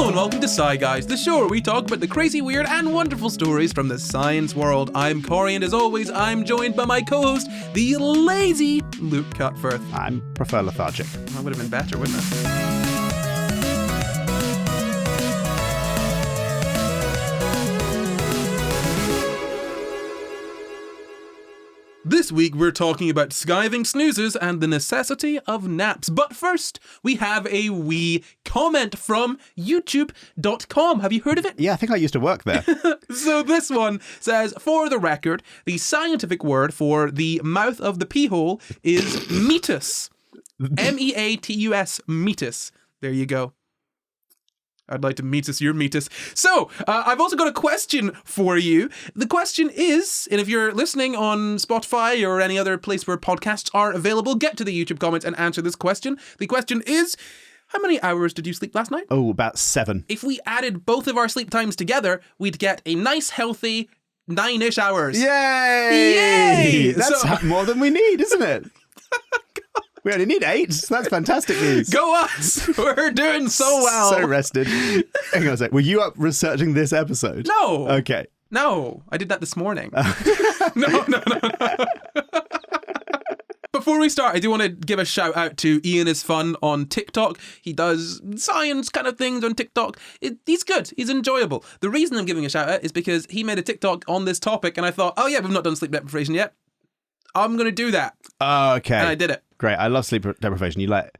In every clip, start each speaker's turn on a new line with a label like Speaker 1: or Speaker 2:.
Speaker 1: Hello and welcome to SCI GUYS, the show where we talk about the crazy, weird and wonderful stories from the science world. I'm Corey, and as always, I'm joined by my co-host, the lazy Luke Cutforth.
Speaker 2: I prefer lethargic.
Speaker 1: That would have been better, wouldn't it? This week we're talking about skiving snoozes and the necessity of naps. But first, we have a wee comment from youtube.com. Have you heard of it?
Speaker 2: Yeah, I think I used to work there.
Speaker 1: So this one says, for the record, the scientific word for the mouth of the pee hole is meatus. M-E-A-T-U-S, meatus. There you go. I'd like to meatus your meatus. So, I've also got a question for you. The question is, and if you're listening on Spotify or any other place where podcasts are available, get to the YouTube comments and answer this question. The question is, how many hours did you sleep last night?
Speaker 2: Oh, about 7.
Speaker 1: If we added both of our sleep times together, we'd get a nice, healthy 9-ish hours.
Speaker 2: Yay!
Speaker 1: Yay!
Speaker 2: That's more than we need, isn't it? We only need 8, so that's fantastic news.
Speaker 1: Go us! We're doing so well.
Speaker 2: So rested. Hang on a sec. Were you up researching this episode?
Speaker 1: No.
Speaker 2: Okay.
Speaker 1: No, I did that this morning. No. Before we start, I do want to give a shout out to Ian is Fun on TikTok. He does science kind of things on TikTok. He's good. He's enjoyable. The reason I'm giving a shout out is because he made a TikTok on this topic and I thought, oh yeah, we've not done sleep deprivation yet. I'm going to do that.
Speaker 2: Okay.
Speaker 1: And I did it.
Speaker 2: Great. I love sleep deprivation. You like,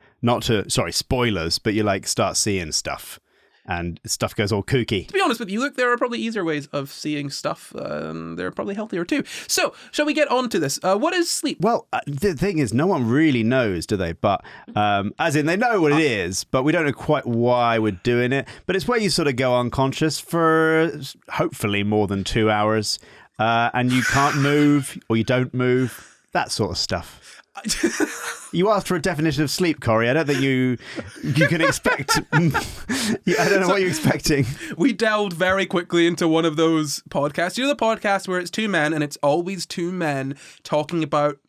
Speaker 2: spoilers, but you like start seeing stuff and stuff goes all kooky.
Speaker 1: To be honest with you, Luke, there are probably easier ways of seeing stuff. They're probably healthier too. So, shall we get on to this? What is sleep?
Speaker 2: Well, the thing is, no one really knows, do they? But as in, they know what it is, but we don't know quite why we're doing it. But it's where you sort of go unconscious for hopefully more than 2 hours, and you can't move or you don't move, that sort of stuff. You asked for a definition of sleep, Corey. I don't think you can expect. I don't know what you're expecting.
Speaker 1: We delved very quickly into one of those podcasts. You know, the podcast where it's two men and it's always two men talking about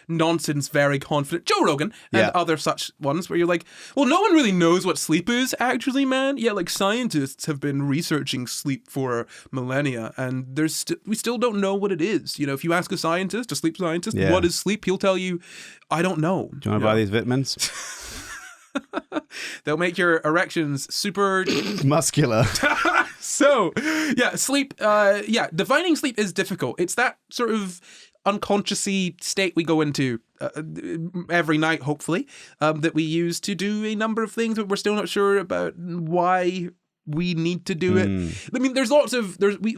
Speaker 1: nonsense, very confident. Joe Rogan and other such ones where you're like, well, no one really knows what sleep is actually, man. Yeah, like scientists have been researching sleep for millennia and we still don't know what it is. You know, if you ask a scientist, a sleep scientist, what is sleep? He'll tell you, I don't know.
Speaker 2: Do you want to buy these vitamins?
Speaker 1: They'll make your erections super
Speaker 2: muscular.
Speaker 1: So, yeah, sleep. Defining sleep is difficult. It's that sort of unconscious-y state we go into every night, hopefully, that we use to do a number of things, but we're still not sure about why we need to do it. I mean,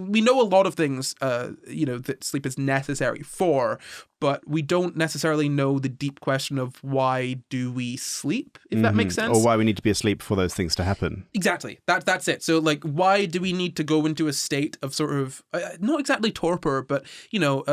Speaker 1: we know a lot of things, that sleep is necessary for, but we don't necessarily know the deep question of why do we sleep, if that makes sense.
Speaker 2: Or why we need to be asleep for those things to happen. Exactly.
Speaker 1: That's it. So, like, why do we need to go into a state of sort of, not exactly torpor, but, your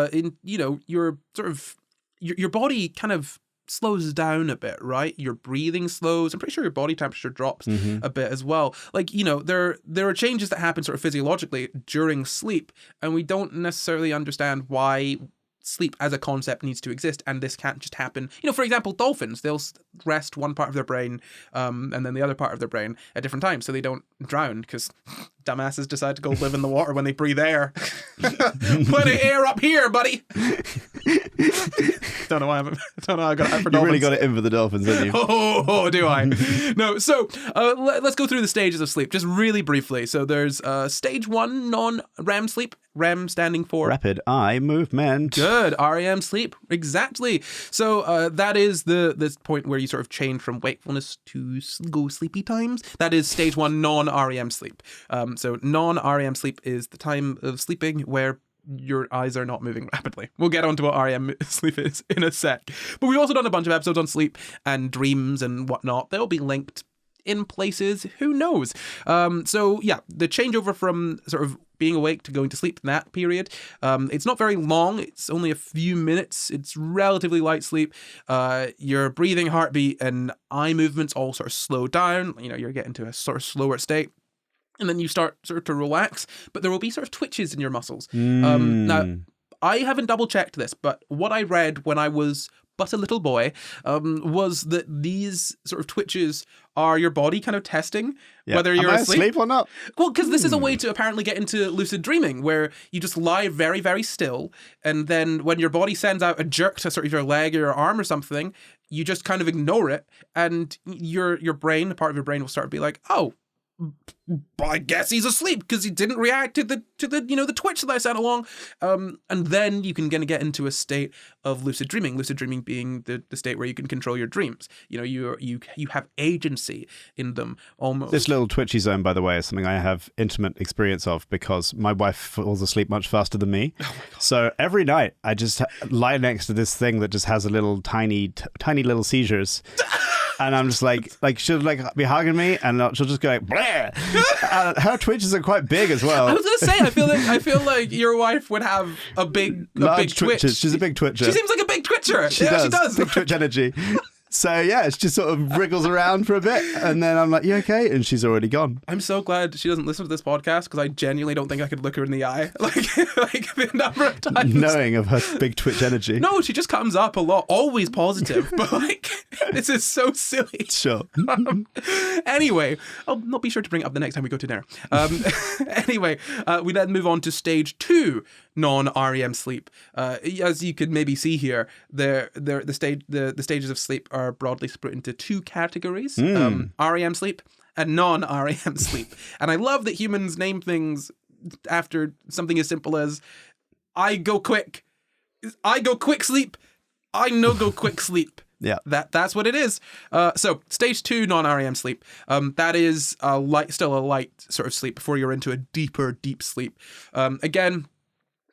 Speaker 1: sort of, your body kind of slows down a bit, right? Your breathing slows. I'm pretty sure your body temperature drops a bit as well. Like, there are changes that happen sort of physiologically during sleep, and we don't necessarily understand why sleep as a concept needs to exist, and this can't just happen. For example, dolphins, they'll rest one part of their brain and then the other part of their brain at different times so they don't drown, because dumbasses decide to go live in the water when they breathe air. Plenty of air up here, buddy. Don't know why I got it out for dolphins.
Speaker 2: You really got it in for the dolphins, didn't you?
Speaker 1: Oh, do I? No, so let's go through the stages of sleep, just really briefly. So there's stage 1, non-REM sleep. REM standing for
Speaker 2: Rapid Eye Movement.
Speaker 1: Good. REM sleep. Exactly. So that is the point where you sort of change from wakefulness to go sleepy times. That is stage 1 non-REM sleep. So non-REM sleep is the time of sleeping where your eyes are not moving rapidly. We'll get onto what REM sleep is in a sec. But we've also done a bunch of episodes on sleep and dreams and whatnot. They'll be linked in places, who knows? So yeah, the changeover from sort of being awake to going to sleep in that period, it's not very long. It's only a few minutes. It's relatively light sleep. Your breathing, heartbeat, and eye movements all sort of slow down. You're getting to a sort of slower state. And then you start sort of to relax, but there will be sort of twitches in your muscles. Now, I haven't double checked this, but what I read when I was but a little boy, was that these sort of twitches are your body kind of testing whether you're
Speaker 2: asleep or not.
Speaker 1: Well, because this is a way to apparently get into lucid dreaming, where you just lie very, very still, and then when your body sends out a jerk to sort of your leg or your arm or something, you just kind of ignore it, and your brain, part of your brain, will start to be like, oh, I guess he's asleep because he didn't react to the the twitch that I sent along, and then you can get into a state of lucid dreaming. Lucid dreaming being the state where you can control your dreams. You have agency in them almost.
Speaker 2: This little twitchy zone, by the way, is something I have intimate experience of because my wife falls asleep much faster than me. So every night I just lie next to this thing that just has a little tiny little seizures. And I'm just like she'll be hugging me, and she'll just go like, Bleh! Her twitches are quite big as well.
Speaker 1: I was gonna say, I feel like your wife would have a big twitch.
Speaker 2: Twitches. She's a big twitcher.
Speaker 1: She seems like a big twitcher.
Speaker 2: She does. Big twitch energy. So yeah, she just sort of wriggles around for a bit, and then I'm like, "You okay?" And she's already gone.
Speaker 1: I'm so glad she doesn't listen to this podcast because I genuinely don't think I could look her in the eye like the number of times.
Speaker 2: Knowing of her big twitch energy.
Speaker 1: No, she just comes up a lot, always positive, but this is so silly.
Speaker 2: Sure.
Speaker 1: Anyway, I'll not be sure to bring it up the next time we go to dinner. Anyway, we then move on to stage 2 non-REM sleep. As you could maybe see here, the stages of sleep are broadly split into 2 categories: REM sleep and non-REM sleep. And I love that humans name things after something as simple as I go quick sleep, I no go quick sleep.
Speaker 2: Yeah,
Speaker 1: that's what it is. So stage 2 non-REM sleep. That is still a light sort of sleep before you're into a deep sleep. Again,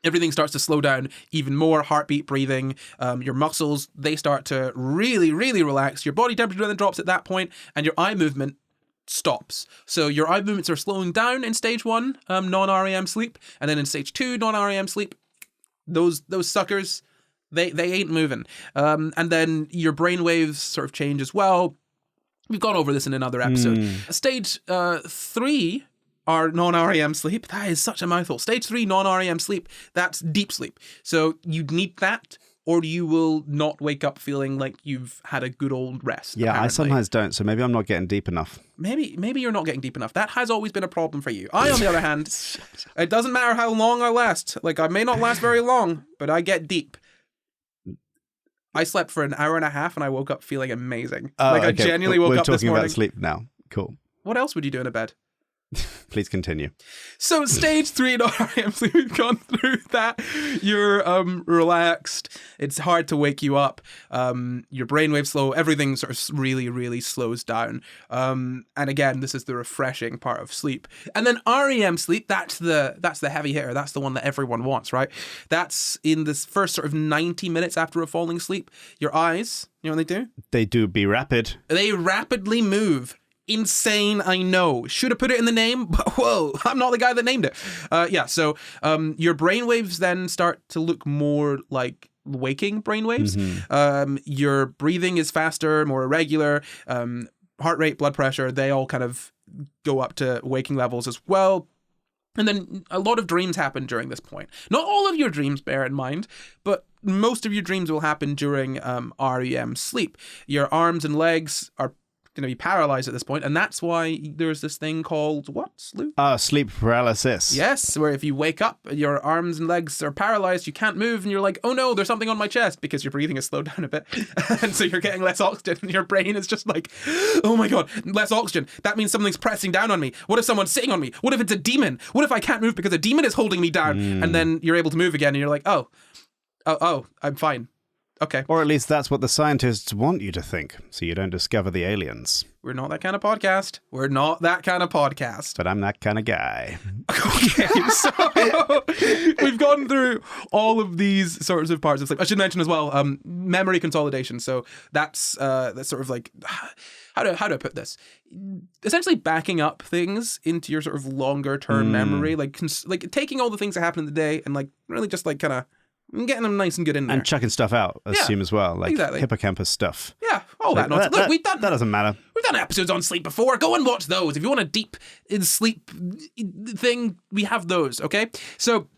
Speaker 1: everything starts to slow down even more. Heartbeat, breathing, your muscles, they start to really, really relax. Your body temperature then drops at that point, and your eye movement stops. So your eye movements are slowing down in stage 1 non-REM sleep, and then in stage 2 non-REM sleep, those suckers, they ain't moving. And then your brain waves sort of change as well. We've gone over this in another episode. Stage 3 are non-REM sleep. That is such a mouthful. Stage 3 non-REM sleep, that's deep sleep. So you need that, or you will not wake up feeling like you've had a good old rest.
Speaker 2: Yeah,
Speaker 1: apparently.
Speaker 2: I sometimes don't, so maybe I'm not getting deep enough.
Speaker 1: Maybe you're not getting deep enough. That has always been a problem for you. I, on the other hand, it doesn't matter how long I last. Like, I may not last very long, but I get deep. I slept for an hour and a half, and I woke up feeling amazing. I genuinely woke up this morning.
Speaker 2: We're talking about sleep now. Cool.
Speaker 1: What else would you do in a bed?
Speaker 2: Please continue.
Speaker 1: So stage 3 non-REM sleep, we've gone through that. You're relaxed. It's hard to wake you up. Your brainwaves slow. Everything sort of really, really slows down. And again, this is the refreshing part of sleep. And then REM sleep, that's the heavy hitter. That's the one that everyone wants, right? That's in this first sort of 90 minutes after a falling asleep. Your eyes, you know what they do?
Speaker 2: They do be rapid.
Speaker 1: They rapidly move. Insane, I know. Should have put it in the name, but whoa, I'm not the guy that named it. So your brainwaves then start to look more like waking brainwaves. Your breathing is faster, more irregular. Heart rate, blood pressure, they all kind of go up to waking levels as well. And then a lot of dreams happen during this point. Not all of your dreams, bear in mind, but most of your dreams will happen during REM sleep. Your arms and legs are going to be paralyzed at this point, and that's why there's this thing called what, Luke?
Speaker 2: Sleep paralysis.
Speaker 1: Yes, where if you wake up, your arms and legs are paralyzed, you can't move, and you're like, oh no, there's something on my chest, because your breathing has slowed down a bit, and so you're getting less oxygen, and your brain is just like, oh my god, less oxygen. That means something's pressing down on me. What if someone's sitting on me? What if it's a demon? What if I can't move because a demon is holding me down? And then you're able to move again, and you're like, oh, I'm fine. Okay.
Speaker 2: Or at least that's what the scientists want you to think, so you don't discover the aliens.
Speaker 1: We're not that kind of podcast. But
Speaker 2: I'm that kind of guy.
Speaker 1: Okay, so we've gone through all of these sorts of parts of sleep. I should mention as well, memory consolidation. So that's sort of like, how do I put this? Essentially backing up things into your sort of longer term memory, like taking all the things that happen in the day and like really just like kind of getting them nice and good in there.
Speaker 2: And chucking stuff out, I assume, as well. Like
Speaker 1: exactly.
Speaker 2: hippocampus stuff.
Speaker 1: Yeah, all that nonsense. Look,
Speaker 2: that doesn't matter.
Speaker 1: We've done episodes on sleep before. Go and watch those. If you want a deep in sleep thing, we have those, okay? So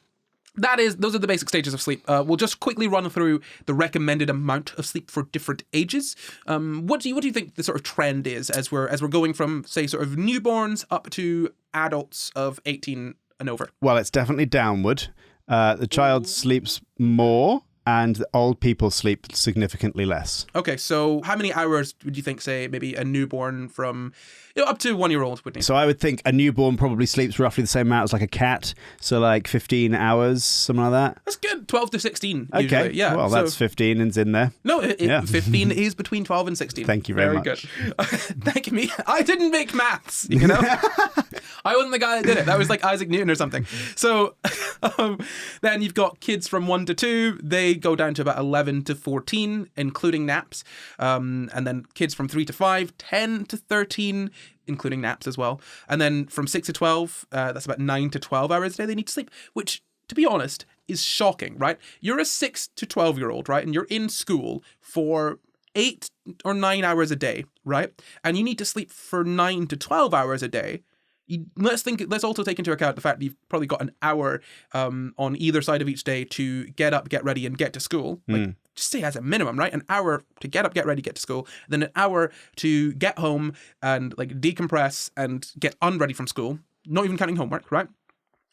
Speaker 1: those are the basic stages of sleep. We'll just quickly run through the recommended amount of sleep for different ages. What do you think the sort of trend is as we're going from, say, sort of newborns up to adults of 18 and over?
Speaker 2: Well, it's definitely downward. The child sleeps more, and old people sleep significantly less.
Speaker 1: Okay, so how many hours would you think, say, maybe a newborn from up to 1-year-old would need?
Speaker 2: So I would think a newborn probably sleeps roughly the same amount as like a cat. So like 15 hours, something like that.
Speaker 1: That's good. 12 to 16
Speaker 2: Okay,
Speaker 1: usually. Yeah.
Speaker 2: well, that's 15 and's in there.
Speaker 1: No, 15 is between 12 and 16.
Speaker 2: Thank you very much.
Speaker 1: Good. Thank you. I didn't make maths, you know? I wasn't the guy that did it. That was like Isaac Newton or something. So then you've got kids from 1 to 2. They go down to about 11 to 14, including naps. And then kids from 3 to 5, 10 to 13, including naps as well. And then from 6 to 12, that's about 9 to 12 hours a day they need to sleep, which, to be honest, is shocking, right? You're a 6 to 12-year-old, right? And you're in school for 8 or 9 hours a day, right? And you need to sleep for 9 to 12 hours a day. Let's also take into account the fact that you've probably got an hour on either side of each day to get up, get ready, and get to school. Like, just say as a minimum, right? An hour to get up, get ready, get to school, then an hour to get home and like decompress and get unready from school, not even counting homework, right?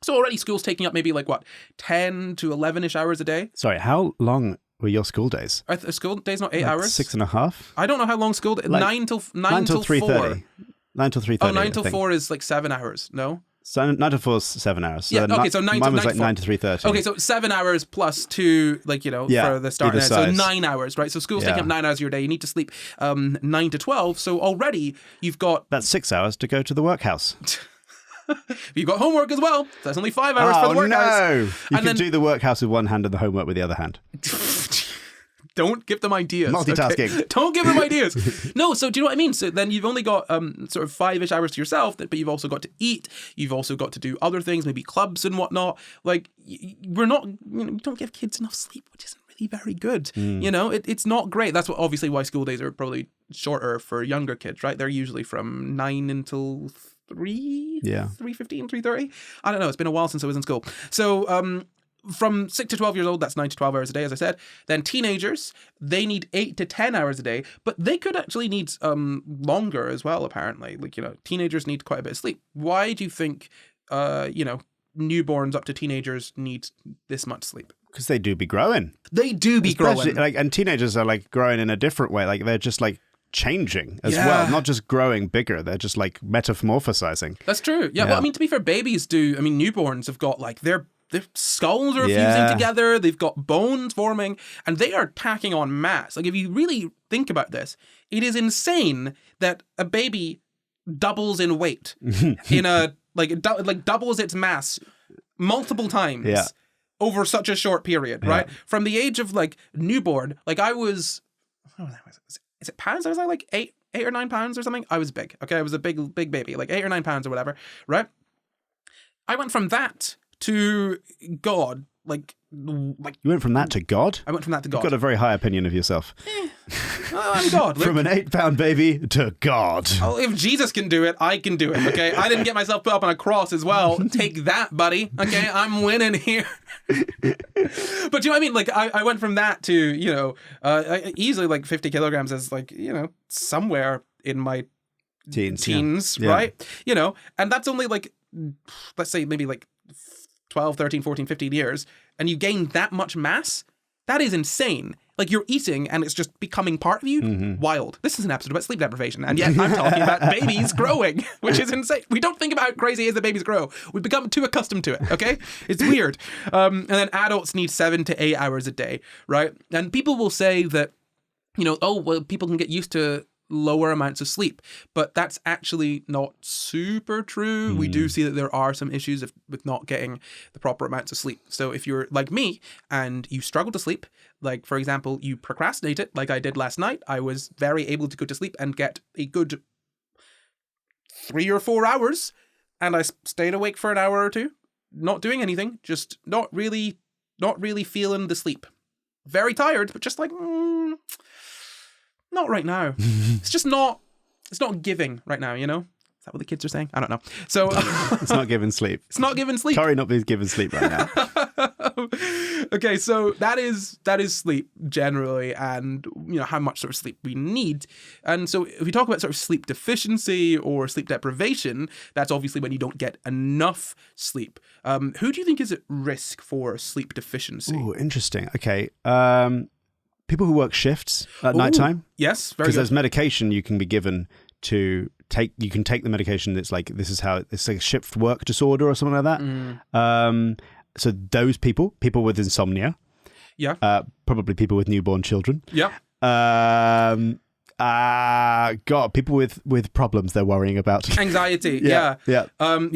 Speaker 1: So already school's taking up maybe like what, 10 to 11-ish hours a day.
Speaker 2: Sorry, how long were your school days?
Speaker 1: Are school days not 8 hours?
Speaker 2: 6.5?
Speaker 1: I don't know how long school days.
Speaker 2: Like,
Speaker 1: 9 till
Speaker 2: 3:30. 9 till 3:30.
Speaker 1: Oh, 9 till 4 is like 7 hours. No.
Speaker 2: So 9 to 4 is 7 hours. So
Speaker 1: Yeah, okay, so 9 to
Speaker 2: mine was
Speaker 1: 9
Speaker 2: like
Speaker 1: to 4.
Speaker 2: 9 to 3:30.
Speaker 1: Okay, so 7 hours plus 2, like, you know,
Speaker 2: Yeah,
Speaker 1: for the start.
Speaker 2: either
Speaker 1: So
Speaker 2: side.
Speaker 1: 9 hours, right? So school's taking
Speaker 2: Yeah.
Speaker 1: up 9 hours of your day. You need to sleep 9 to 12. So already you've got
Speaker 2: That's 6 hours to go to the workhouse.
Speaker 1: you've got homework as well. So that's only 5 hours for the work hours.
Speaker 2: no! You
Speaker 1: And
Speaker 2: can
Speaker 1: then-
Speaker 2: do the workhouse with one hand and the homework with the other hand.
Speaker 1: Don't give them ideas.
Speaker 2: Multitasking.
Speaker 1: Okay? Don't give them ideas. No, so do you know what I mean? So then you've only got sort of 5-ish hours to yourself, but you've also got to eat. You've also got to do other things, maybe clubs and whatnot. Like, we're not, you don't give kids enough sleep, which isn't really very good. You know, it's not great. That's obviously why school days are probably shorter for younger kids, right? They're usually from 9 until 3,
Speaker 2: Yeah.
Speaker 1: 3:15, 3:30. I don't know. It's been a while since I was in school. So, from 6 to 12 years old, that's 9 to 12 hours a day, as I said. Then teenagers, they need 8 to 10 hours a day, but they could actually need longer as well, apparently. Like, you know, teenagers need quite a bit of sleep. Why do you think, you know, newborns up to teenagers need this much sleep?
Speaker 2: Because they do be growing.
Speaker 1: They do be
Speaker 2: Especially,
Speaker 1: growing.
Speaker 2: like, and teenagers are like growing in a different way. Like they're just like changing as
Speaker 1: Yeah.
Speaker 2: well, not just growing bigger. They're just like metamorphosizing.
Speaker 1: That's true. Yeah, well, I mean, to be fair, babies do. I mean, newborns have got like their skulls are
Speaker 2: Yeah.
Speaker 1: fusing together. They've got bones forming, and they are packing on mass. Like, if you really think about this, it is insane that a baby doubles in weight in a like doubles its mass multiple times
Speaker 2: Yeah.
Speaker 1: over such a short period, right? From the age of like newborn, like I was, is it pounds? I was like 8 or 9 pounds or something. I was big. Okay, I was a big baby, like 8 or 9 pounds or whatever, right? I went from that to God, like
Speaker 2: You went from that to God?
Speaker 1: I went from that to God.
Speaker 2: You've got a very high opinion of yourself.
Speaker 1: I'm God. Look.
Speaker 2: From an 8-pound baby to God.
Speaker 1: Oh, if Jesus can do it, I can do it, okay? I didn't get myself put up on a cross as well. Take that, buddy, okay? I'm winning here. But do you know what I mean? Like, I went from that to, you know, easily like 50 kilograms as like, you know, somewhere in my teens,
Speaker 2: Yeah.
Speaker 1: right? You know, and that's only like, let's say maybe like 12, 13, 14, 15 years, and you gain that much mass. That is insane. Like, you're eating and it's just becoming part of you. Wild. This is an episode about sleep deprivation, and yet I'm talking about babies growing, which is insane. We don't think about how crazy it is that babies grow. We've become too accustomed to it, okay? It's weird. And then adults need 7 to 8 hours a day, right? And people will say that, you know, oh, well, people can get used to lower amounts of sleep, but that's actually not super true. We do see that there are some issues with not getting the proper amounts of sleep. So if you're like me and you struggle to sleep, like for example, you procrastinate it like I did last night, I was very able to go to sleep and get a good 3 or 4 hours, and I stayed awake for an hour or two, not doing anything, just not really feeling the sleep. Very tired, but just like, not right now. It's not giving right now, you know? Is that what the kids are saying? I don't know. So
Speaker 2: It's not given sleep.
Speaker 1: it's not given sleep.
Speaker 2: Curry not being given sleep right now.
Speaker 1: Okay, so that is sleep generally, and how much sort of sleep we need. And so if we talk about sort of sleep deficiency or sleep deprivation, that's obviously when you don't get enough sleep. Who do you think is at risk for sleep deficiency?
Speaker 2: Oh, interesting. Okay. People who work shifts at nighttime.
Speaker 1: Yes, very
Speaker 2: Because
Speaker 1: good.
Speaker 2: there's medication you can be given to take. You can take the medication that's like, this is how it's like a shift work disorder or something like that. So those people with insomnia.
Speaker 1: Yeah.
Speaker 2: Probably people with newborn children.
Speaker 1: Yeah.
Speaker 2: People with problems they're worrying about.
Speaker 1: Anxiety,
Speaker 2: Yeah.
Speaker 1: and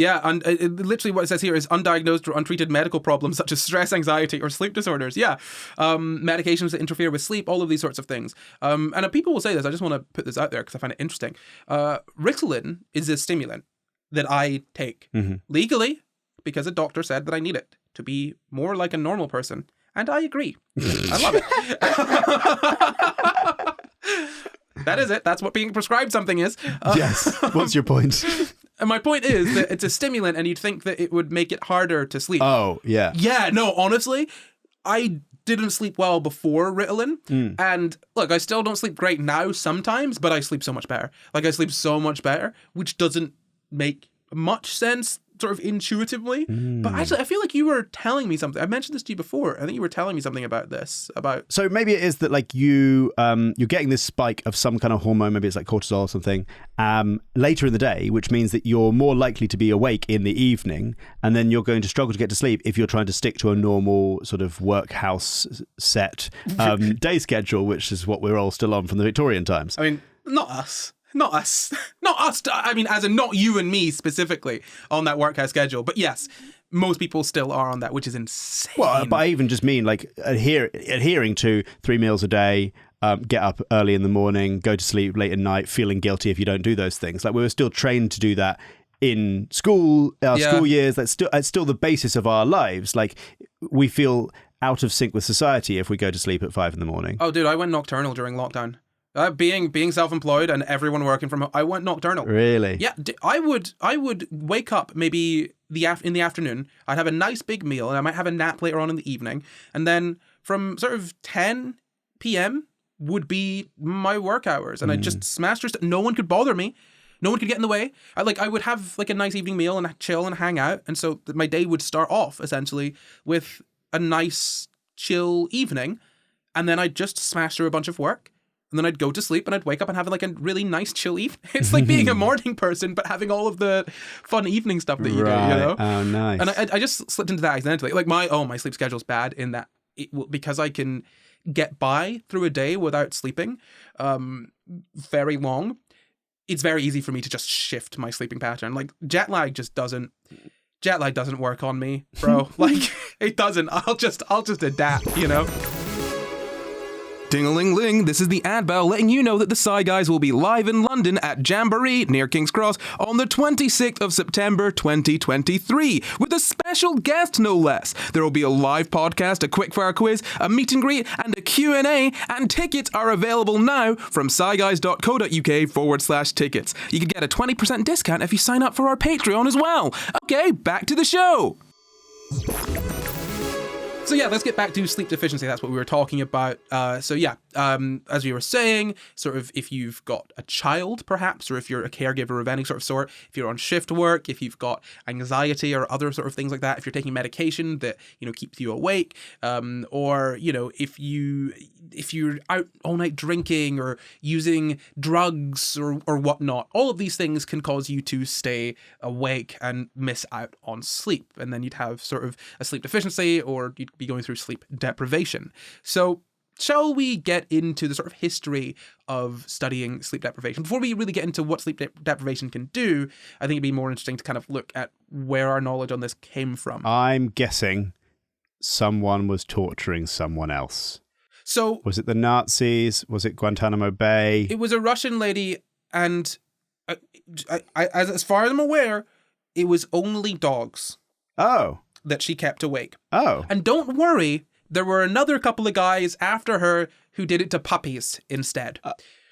Speaker 1: literally what it says here is undiagnosed or untreated medical problems such as stress, anxiety, or sleep disorders. Yeah, medications that interfere with sleep, all of these sorts of things. And people will say this. I just want to put this out there because I find it interesting. Ritalin is a stimulant that I take legally because a doctor said that I need it to be more like a normal person, and I agree. I love it. That is it. That's what being prescribed something is.
Speaker 2: Yes. What's your point?
Speaker 1: And my point is that it's a stimulant, and you'd think that it would make it harder to sleep.
Speaker 2: Oh, yeah.
Speaker 1: Yeah, no, honestly, I didn't sleep well before Ritalin. And look, I still don't sleep great now sometimes, but I sleep so much better. Like, I sleep so much better, which doesn't make much sense sort of intuitively. But actually, I feel like you were telling me something. I mentioned this to you before. I think you were telling me something about this.
Speaker 2: So maybe it is that like you're getting this spike of some kind of hormone, maybe it's like cortisol or something, later in the day, which means that you're more likely to be awake in the evening, and then you're going to struggle to get to sleep if you're trying to stick to a normal sort of workhouse set day schedule, which is what we're all still on from the Victorian times.
Speaker 1: I mean, not us. Not us. Not us. I mean, as in not you and me specifically on that workhouse schedule. But yes, most people still are on that, which is insane.
Speaker 2: Well, but I even just mean like adhering to 3 meals a day, get up early in the morning, go to sleep late at night, feeling guilty if you don't do those things. Like we were still trained to do that in school, school years. That's still the basis of our lives. Like we feel out of sync with society if we go to sleep at 5 a.m.
Speaker 1: Oh, dude, I went nocturnal during lockdown. Being self-employed and everyone working from home, I went nocturnal.
Speaker 2: Really?
Speaker 1: Yeah, I would wake up maybe in the afternoon. I'd have a nice big meal, and I might have a nap later on in the evening, and then from sort of 10 p.m. would be my work hours, and I just smashed through. No one could bother me. No one could get in the way. I would have like a nice evening meal and chill and hang out, and so my day would start off essentially with a nice chill evening, and then I'd just smash through a bunch of work. And then I'd go to sleep and I'd wake up and have like a really nice chill evening. It's like being a morning person, but having all of the fun evening stuff that you do, you know?
Speaker 2: Oh, nice.
Speaker 1: And I just slipped into that accidentally. Like my sleep schedule's bad in that because I can get by through a day without sleeping very long. It's very easy for me to just shift my sleeping pattern. Like jet lag doesn't work on me, bro. Like it doesn't. I'll just adapt, you know? Ding-a-ling-ling, this is the ad bell letting you know that the SCI Guys will be live in London at Jamboree near King's Cross on the 26th of September 2023 with a special guest, no less. There will be a live podcast, a quickfire quiz, a meet and greet, and a Q&A, and tickets are available now from sciguys.co.uk/tickets. You can get a 20% discount if you sign up for our Patreon as well. Okay, back to the show. So yeah, let's get back to sleep deficiency. That's what we were talking about. As we were saying, sort of if you've got a child perhaps, or if you're a caregiver of any sort, if you're on shift work, if you've got anxiety or other sort of things like that, if you're taking medication that, keeps you awake, or, if you're out all night drinking or using drugs or whatnot, all of these things can cause you to stay awake and miss out on sleep. And then you'd have sort of a sleep deficiency, or you'd be going through sleep deprivation. So shall we get into the sort of history of studying sleep deprivation? Before we really get into what sleep deprivation can do, I think it'd be more interesting to kind of look at where our knowledge on this came from.
Speaker 2: I'm guessing someone was torturing someone else.
Speaker 1: So
Speaker 2: was it the Nazis? Was it Guantanamo Bay?
Speaker 1: It was a Russian lady, and as far as I'm aware, it was only dogs.
Speaker 2: Oh.
Speaker 1: That she kept awake.
Speaker 2: Oh.
Speaker 1: And don't worry, there were another couple of guys after her who did it to puppies instead.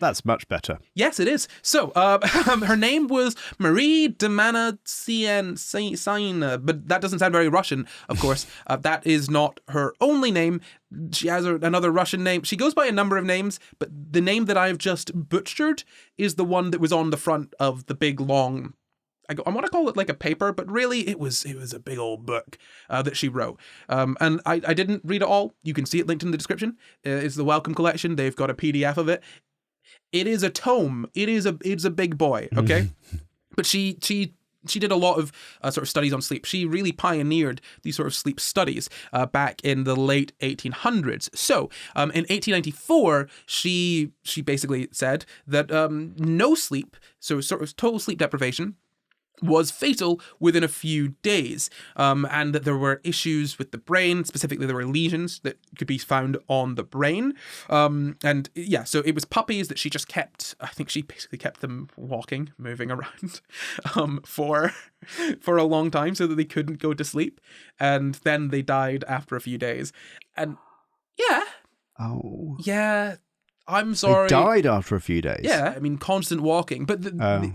Speaker 2: That's much better.
Speaker 1: Yes, it is. So, her name was Marie de Manacéïne, but that doesn't sound very Russian, of course. That is not her only name. She has another Russian name. She goes by a number of names, but the name that I've just butchered is the one that was on the front of the big, long... I want to call it like a paper, but really it was a big old book that she wrote. And I didn't read it all. You can see it linked in the description. It's the Welcome Collection. They've got a PDF of it. It is a tome. It's a big boy, okay? But she did a lot of sort of studies on sleep. She really pioneered these sort of sleep studies back in the late 1800s. So in 1894, she basically said that no sleep, so sort of total sleep deprivation, was fatal within a few days, and that there were issues with the brain. Specifically, there were lesions that could be found on the brain. And yeah, so it was puppies that she just kept. I think she basically kept them walking, moving around for a long time so that they couldn't go to sleep. And then they died after a few days. And yeah.
Speaker 2: Oh.
Speaker 1: Yeah. I'm sorry.
Speaker 2: They died after a few days.
Speaker 1: Yeah, I mean, constant walking. But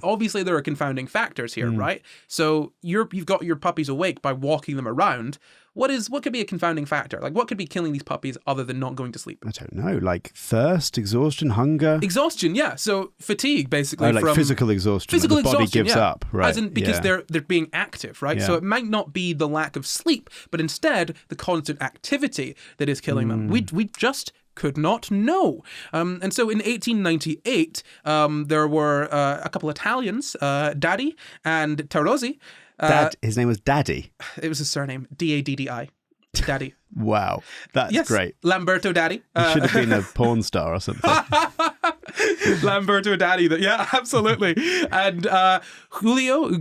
Speaker 1: obviously there are confounding factors here, right? So you've got your puppies awake by walking them around. What could be a confounding factor? Like, what could be killing these puppies other than not going to sleep?
Speaker 2: I don't know. Like thirst, exhaustion, hunger?
Speaker 1: Exhaustion, yeah. So fatigue, basically.
Speaker 2: Like
Speaker 1: from
Speaker 2: physical exhaustion.
Speaker 1: Physical
Speaker 2: the body
Speaker 1: exhaustion,
Speaker 2: gives up, right?
Speaker 1: As in, because they're being active, right?
Speaker 2: Yeah.
Speaker 1: So it might not be the lack of sleep, but instead the constant activity that is killing them. We just could not know. And so in 1898, there were a couple Italians, Daddy and Tarozzi.
Speaker 2: His name was Daddy.
Speaker 1: It was his surname, Daddi. Daddy.
Speaker 2: Wow, that's great.
Speaker 1: Lamberto Daddy.
Speaker 2: He should have been a porn star or something.
Speaker 1: Lamberto Daddy. Yeah, absolutely. And Giulio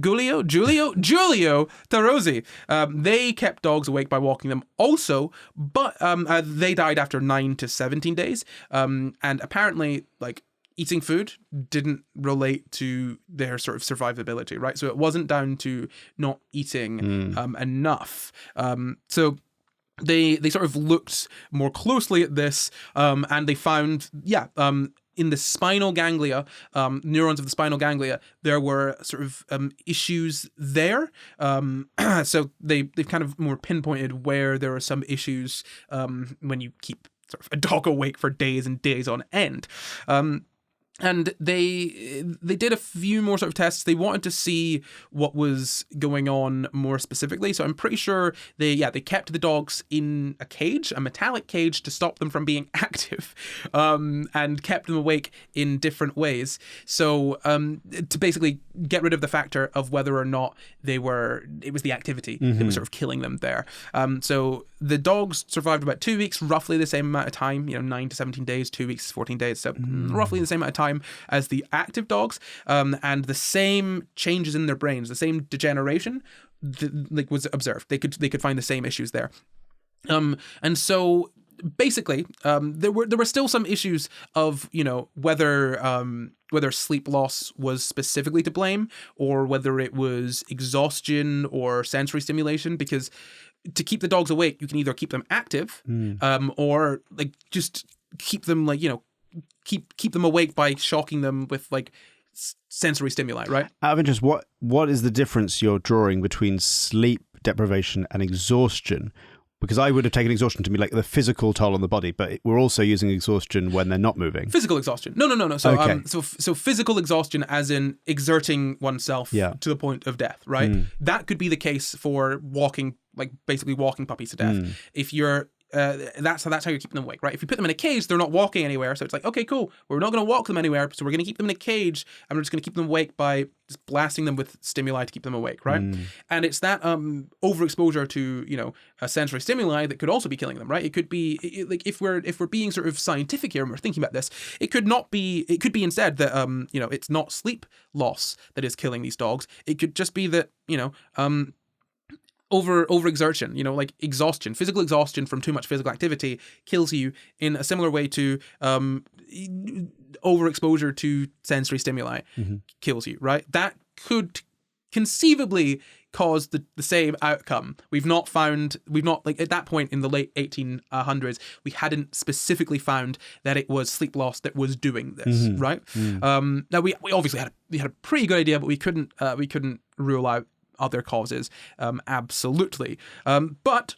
Speaker 1: Tarozzi. They kept dogs awake by walking them also, but they died after 9 to 17 days. And apparently, like, eating food didn't relate to their sort of survivability, right? So it wasn't down to not eating enough. So they sort of looked more closely at this, and they found, in the spinal ganglia, neurons of the spinal ganglia, there were sort of issues there. So they've kind of more pinpointed where there are some issues when you keep sort of a dog awake for days and days on end. And they did a few more sort of tests. They wanted to see what was going on more specifically. So I'm pretty sure they kept the dogs in a cage, a metallic cage, to stop them from being active, and kept them awake in different ways. So to basically get rid of the factor of whether or not it was the activity that was sort of killing them there. So the dogs survived about 2 weeks, roughly the same amount of time, 9 to 17 days, 2 weeks, 14 days. So roughly the same amount of time as the active dogs, and the same changes in their brains, the same degeneration was observed. They could find the same issues there. And so basically, there were still some issues of whether sleep loss was specifically to blame, or whether it was exhaustion or sensory stimulation, because to keep the dogs awake, you can either keep them active, or like just keep them keep them awake by shocking them with like sensory stimuli, right?
Speaker 2: Out of interest, what is the difference you're drawing between sleep deprivation and exhaustion? Because I would have taken exhaustion to be like the physical toll on the body, but we're also using exhaustion when they're not moving.
Speaker 1: Physical exhaustion. No. So,
Speaker 2: okay.
Speaker 1: So physical exhaustion, as in exerting oneself to the point of death, right? That could be the case for walking, like basically walking puppies to death. If you're that's how you're keeping them awake, right? If you put them in a cage, they're not walking anywhere. So it's like, okay, cool. We're not going to walk them anywhere. So we're going to keep them in a cage, and we're just going to keep them awake by just blasting them with stimuli to keep them awake, right? And it's that overexposure to a sensory stimuli that could also be killing them, right? It could be like if we're being sort of scientific here and we're thinking about this, it could be instead that it's not sleep loss that is killing these dogs. It could just be that overexertion, like exhaustion, physical exhaustion from too much physical activity kills you in a similar way to overexposure to sensory stimuli kills you, right? That could conceivably cause the same outcome. We've not like at that point in the late 1800s, we hadn't specifically found that it was sleep loss that was doing this, right? Now we obviously had a pretty good idea, but we couldn't rule out other causes, absolutely. But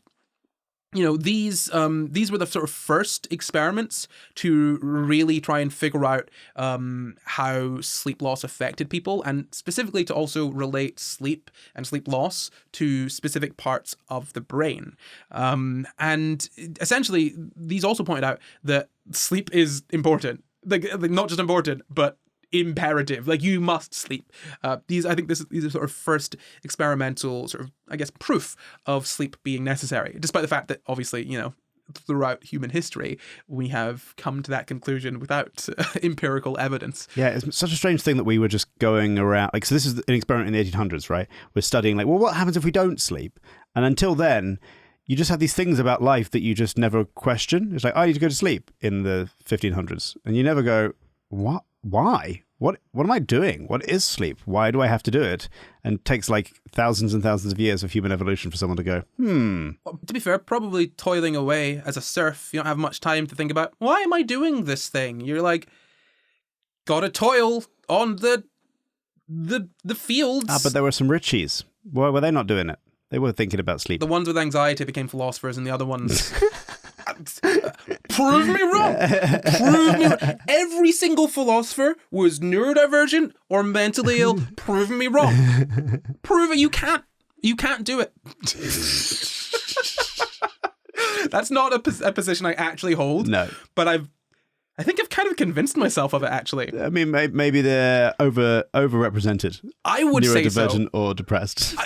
Speaker 1: these were the sort of first experiments to really try and figure out how sleep loss affected people, and specifically to also relate sleep and sleep loss to specific parts of the brain. And essentially, these also pointed out that sleep is important, like not just important, but imperative. Like, you must sleep. These are sort of first experimental sort of, I guess, proof of sleep being necessary, despite the fact that obviously, throughout human history, we have come to that conclusion without empirical evidence.
Speaker 2: Yeah, it's such a strange thing that we were just going around. Like, so this is an experiment in the 1800s, right? We're studying, like, well, what happens if we don't sleep? And until then, you just have these things about life that you just never question. It's like, I need to go to sleep in the 1500s. And you never go, what? Why? What am I doing? What is sleep? Why do I have to do it? And it takes like thousands and thousands of years of human evolution for someone to go, Well,
Speaker 1: to be fair, probably toiling away as a serf, you don't have much time to think about, why am I doing this thing? You're like, gotta toil on the fields.
Speaker 2: But there were some richies. Why were they not doing it? They were thinking about sleep.
Speaker 1: The ones with anxiety became philosophers, and the other ones... Prove me wrong. Every single philosopher was neurodivergent or mentally ill. Prove me wrong. Prove it. You can't do it. That's not a position I actually hold.
Speaker 2: No.
Speaker 1: But I think I've kind of convinced myself of it, actually.
Speaker 2: I mean, maybe they're overrepresented.
Speaker 1: I would say so.
Speaker 2: Neurodivergent or depressed.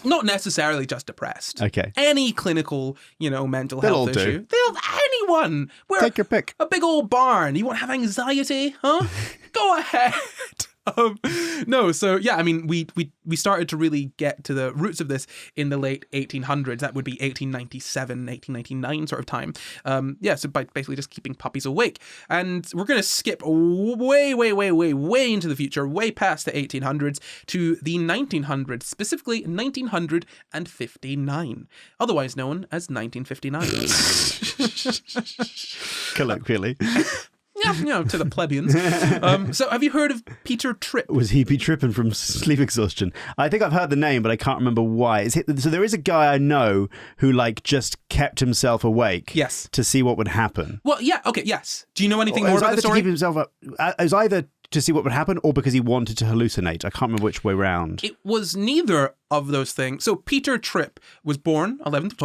Speaker 1: Not necessarily just depressed.
Speaker 2: Okay.
Speaker 1: Any clinical, mental
Speaker 2: They'll
Speaker 1: health
Speaker 2: all
Speaker 1: issue.
Speaker 2: do.
Speaker 1: Anyone.
Speaker 2: Take your pick.
Speaker 1: A big old barn. You want to have anxiety, huh? Go ahead. No, so yeah, I mean, we started to really get to the roots of this in the late 1800s. That would be 1897, 1899 sort of time. So by basically just keeping puppies awake. And we're going to skip way, way, way, way, way into the future, way past the 1800s to the 1900s, specifically 1959, otherwise known as 1959.
Speaker 2: Colloquially.
Speaker 1: Yeah, to the plebeians. So have you heard of Peter Tripp?
Speaker 2: Was he be tripping from sleep exhaustion? I think I've heard the name, but I can't remember why. So there is a guy I know who just kept himself awake.
Speaker 1: Yes.
Speaker 2: To see what would happen.
Speaker 1: Well, yeah, okay, yes. Do you know anything more about the story?
Speaker 2: To keep himself up. It was either to see what would happen or because he wanted to hallucinate. I can't remember which way round.
Speaker 1: It was neither of those things. So Peter Tripp was born 11th of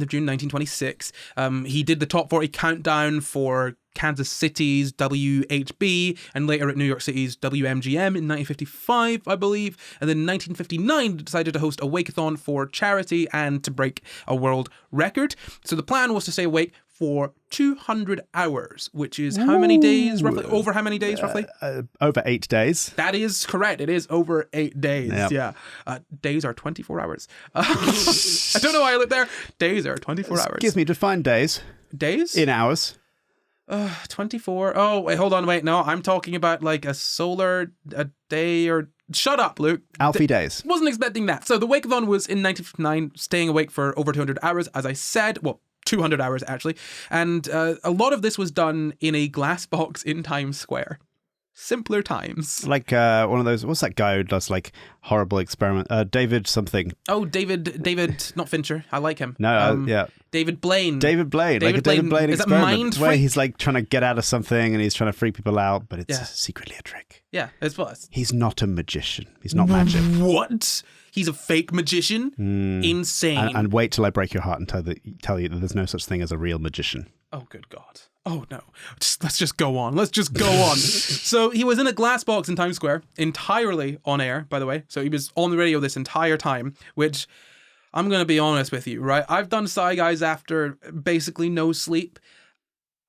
Speaker 1: June 1926. He did the top 40 countdown for Kansas City's WHB and later at New York City's WMGM in 1955, I believe. And then in 1959 decided to host a wakeathon for charity and to break a world record. So the plan was to stay awake for 200 hours, which is how many days roughly? Over how many days roughly?
Speaker 2: Over 8 days.
Speaker 1: That is correct. It is over 8 days. Yep. Yeah. Days are 24 hours. I don't know why I lived there. Days are 24 hours.
Speaker 2: Excuse me, define days.
Speaker 1: Days?
Speaker 2: In hours.
Speaker 1: 24. Oh, wait, hold on. Wait, no, I'm talking about like a day or... Shut up, Luke.
Speaker 2: Alfie days.
Speaker 1: Wasn't expecting that. So the wakeathon was in 1959, staying awake for over 200 hours, as I said. Well, 200 hours, actually. And a lot of this was done in a glass box in Times Square. Simpler times.
Speaker 2: Like one of those, what's that guy who does horrible experiment? David something.
Speaker 1: Oh, David, not Fincher. I like him.
Speaker 2: No, yeah.
Speaker 1: David Blaine.
Speaker 2: David Blaine experiment.
Speaker 1: Is it Mind
Speaker 2: where
Speaker 1: Freak?
Speaker 2: he's trying to get out of something and he's trying to freak people out, but it's secretly a trick.
Speaker 1: Yeah, it's what?
Speaker 2: He's not a magician. He's not magic.
Speaker 1: What? He's a fake magician? Insane.
Speaker 2: And wait till I break your heart and tell you that there's no such thing as a real magician.
Speaker 1: Oh, good God. Oh, no. Let's just go on. Let's just go on. So he was in a glass box in Times Square, entirely on air, by the way. So he was on the radio this entire time, which I'm going to be honest with you, right? I've done SCI GUYS after basically no sleep.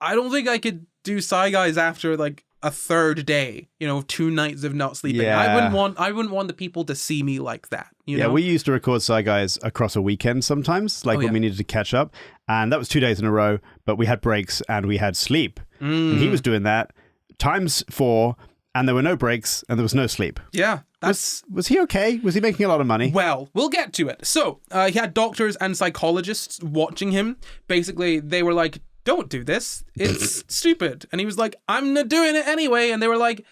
Speaker 1: I don't think I could do SCI GUYS after a third day, 2 nights of not sleeping.
Speaker 2: Yeah.
Speaker 1: I wouldn't want the people to see me like that. You know?
Speaker 2: We used to record SCI GUYS across a weekend sometimes, when we needed to catch up. And that was 2 days in a row, but we had breaks and we had sleep. And he was doing that times 4 And there were no breaks, and there was no sleep.
Speaker 1: Yeah, that's...
Speaker 2: Was he okay? Was he making a lot of money?
Speaker 1: Well, we'll get to it. So, he had doctors and psychologists watching him. Basically, they were like, don't do this. It's stupid. And he was like, I'm not doing it anyway. And they were like,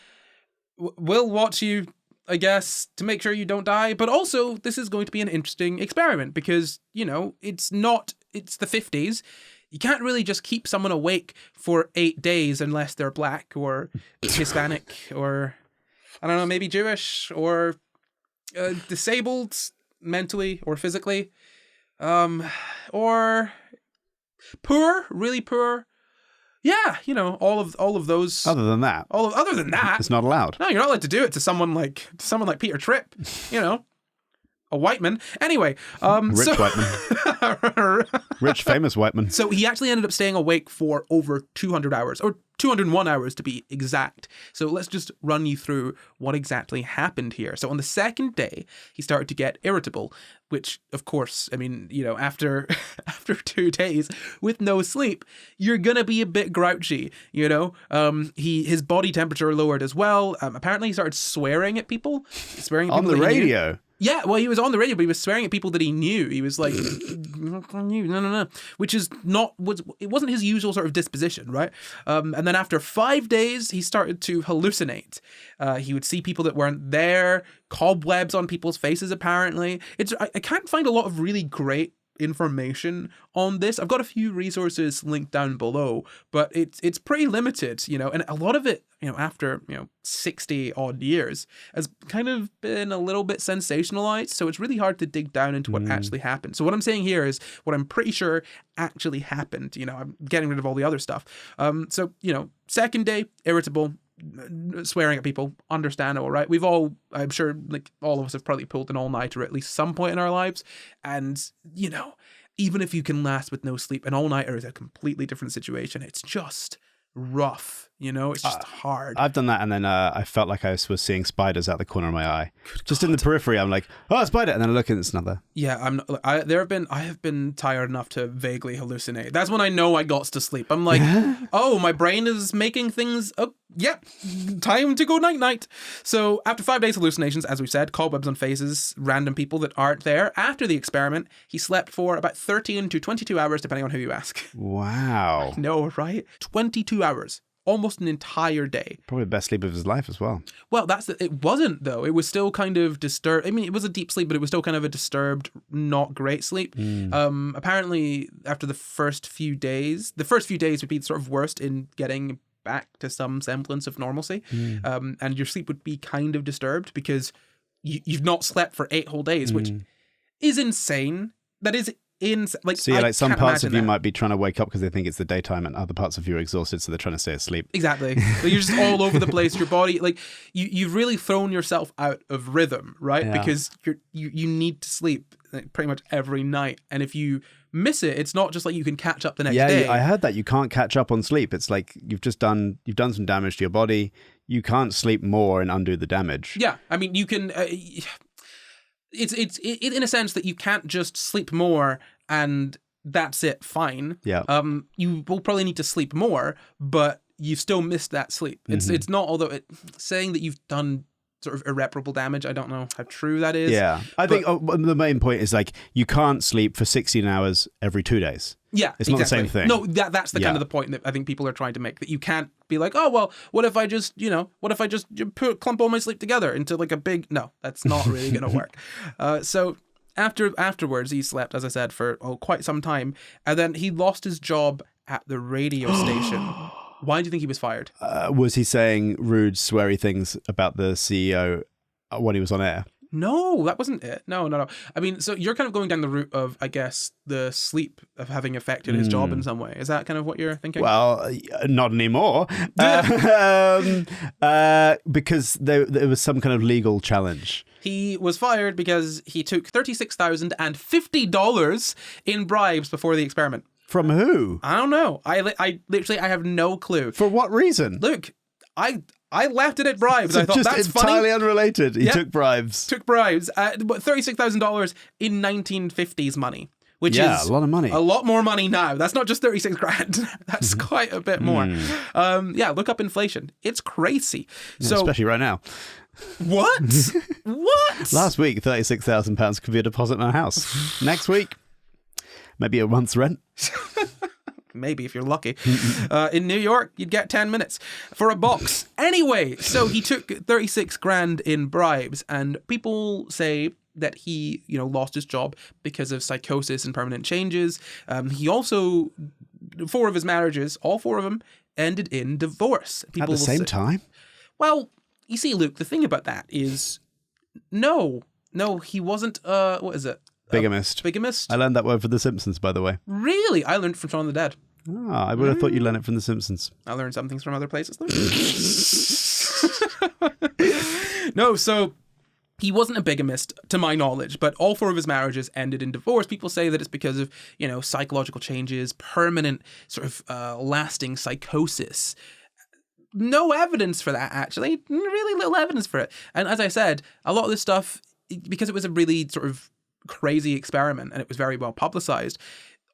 Speaker 1: we'll watch you, I guess, to make sure you don't die. But also, this is going to be an interesting experiment because, you know, it's the 50s. You can't really just keep someone awake for 8 days unless they're black or Hispanic or, I don't know, maybe Jewish or disabled mentally or physically, or poor, really poor. Yeah, you know, all of those.
Speaker 2: Other than that,
Speaker 1: it's
Speaker 2: not allowed.
Speaker 1: No, you're not allowed to do it to someone like Peter Tripp. You know. A white man. Anyway.
Speaker 2: Rich white man. Rich, famous white man.
Speaker 1: So he actually ended up staying awake for over 200 hours, or 201 hours to be exact. So let's just run you through what exactly happened here. So on the second day, he started to get irritable, which, of course, I mean, you know, after 2 days with no sleep, you're going to be a bit grouchy, you know? His body temperature lowered as well. Apparently he started swearing at people.
Speaker 2: On the radio?
Speaker 1: Yeah, well, he was on the radio, but he was swearing at people that he knew. He was like, no, which is it wasn't his usual sort of disposition, right? And then after 5 days, he started to hallucinate. He would see people that weren't there, cobwebs on people's faces, apparently. I can't find a lot of really great information on this. I've got a few resources linked down below, but it's pretty limited, you know, and a lot of it, you know, after, you know, 60 odd years has kind of been a little bit sensationalized. So it's really hard to dig down into what actually happened. So what I'm saying here is what I'm pretty sure actually happened. You know, I'm getting rid of all the other stuff. So, you know, second day, irritable, swearing at people, understandable, right? We've all, I'm sure, like all of us have probably pulled an all-nighter at least some point in our lives. And, you know, even if you can last with no sleep, an all-nighter is a completely different situation. It's just rough, you know? It's just hard.
Speaker 2: I've done that, and then I felt like I was seeing spiders out the corner of my eye. Just in the periphery, I'm like, oh, a spider, and then I look and it's another.
Speaker 1: Yeah, I have been tired enough to vaguely hallucinate. That's when I know I got to sleep. I'm like, oh, my brain is making things up. Yep, time to go night-night. So after 5 days hallucinations, as we said, cobwebs on faces, random people that aren't there, after the experiment, he slept for about 13 to 22 hours, depending on who you ask.
Speaker 2: Wow.
Speaker 1: No, right? 22 hours. Almost an entire day.
Speaker 2: Probably the best sleep of his life as well.
Speaker 1: Well, it wasn't, though. It was still kind of disturbed. I mean, it was a deep sleep, but it was still kind of a disturbed, not great sleep. Apparently, after the first few days would be sort of worst in getting back to some semblance of normalcy. And your sleep would be kind of disturbed because you've not slept for 8 whole days, which is insane. That is like,
Speaker 2: so like some parts of you might be trying to wake up because they think it's the daytime, and other parts of you are exhausted, so they're trying to stay asleep.
Speaker 1: Exactly. Like, you're just all over the place. Your body, like you've really thrown yourself out of rhythm, right?
Speaker 2: Yeah.
Speaker 1: Because you need to sleep like, pretty much every night, and if you miss it, it's not just like you can catch up the next day.
Speaker 2: Yeah, I heard that you can't catch up on sleep. It's like you've done some damage to your body. You can't sleep more and undo the damage.
Speaker 1: Yeah, I mean you can. It's in a sense that you can't just sleep more and that's it, fine.
Speaker 2: Yeah.
Speaker 1: You will probably need to sleep more, but you still missed that sleep. It's not, although saying that you've done sort of irreparable damage, I don't know how true that is.
Speaker 2: Yeah. I think the main point is like you can't sleep for 16 hours every 2 days.
Speaker 1: Yeah,
Speaker 2: it's not the same thing.
Speaker 1: No, that's the kind of the point that I think people are trying to make, that you can't be like, oh, well, what if I just clump all my sleep together into like a big... No, that's not really going to work. So afterwards, he slept, as I said, for quite some time. And then he lost his job at the radio station. Why do you think he was fired?
Speaker 2: Was he saying rude, sweary things about the CEO when he was on air?
Speaker 1: No, that wasn't it. No. I mean, so you're kind of going down the route of, I guess, the sleep of having affected his job in some way. Is that kind of what you're thinking?
Speaker 2: Well, not anymore. Because there was some kind of legal challenge.
Speaker 1: He was fired because he took $36,050 in bribes before the experiment.
Speaker 2: From who?
Speaker 1: I don't know. I literally have no clue.
Speaker 2: For what reason?
Speaker 1: Look, I left it at bribes.
Speaker 2: So
Speaker 1: I thought
Speaker 2: just
Speaker 1: that's
Speaker 2: entirely
Speaker 1: funny.
Speaker 2: Unrelated. He took bribes.
Speaker 1: But $36,000 in 1950s money, which
Speaker 2: Yeah,
Speaker 1: is
Speaker 2: a lot of money.
Speaker 1: A lot more money now. That's not just 36 grand. That's quite a bit more. Yeah, look up inflation. It's crazy. So,
Speaker 2: especially right now.
Speaker 1: What? What?
Speaker 2: Last week, £36,000 could be a deposit in a house. Next week, maybe a month's rent.
Speaker 1: Maybe if you're lucky. In New York, you'd get 10 minutes for a box. Anyway, so he took 36 grand in bribes, and people say that he, lost his job because of psychosis and permanent changes. He also, 4 of his marriages, all 4 of them, ended in divorce. People
Speaker 2: At the same time?
Speaker 1: Well, you see, Luke, the thing about that is, no, he wasn't, what is it?
Speaker 2: Bigamist.
Speaker 1: Bigamist?
Speaker 2: I learned that word for The Simpsons, by the way.
Speaker 1: Really? I learned it from Shaun of the Dead.
Speaker 2: Oh, I would have thought you learned it from The Simpsons.
Speaker 1: I learned some things from other places, though. No, so he wasn't a bigamist, to my knowledge, but all 4 of his marriages ended in divorce. People say that it's because of, psychological changes, permanent sort of lasting psychosis. No evidence for that, actually. Really little evidence for it. And as I said, a lot of this stuff, because it was a really sort of crazy experiment and it was very well publicized,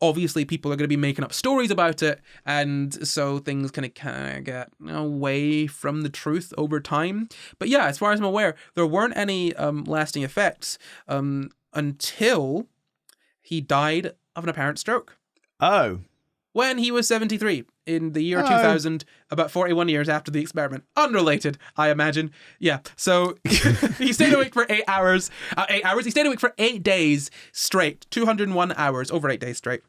Speaker 1: obviously people are going to be making up stories about it, and so things kind of get away from the truth over time. But yeah, as far as I'm aware, there weren't any lasting effects until he died of an apparent stroke.
Speaker 2: Oh.
Speaker 1: When he was 73 in the year 2000, about 41 years after the experiment. Unrelated, I imagine. Yeah. So he stayed awake for 8 hours. 8 hours. He stayed awake for 8 days straight. 201 hours over 8 days straight.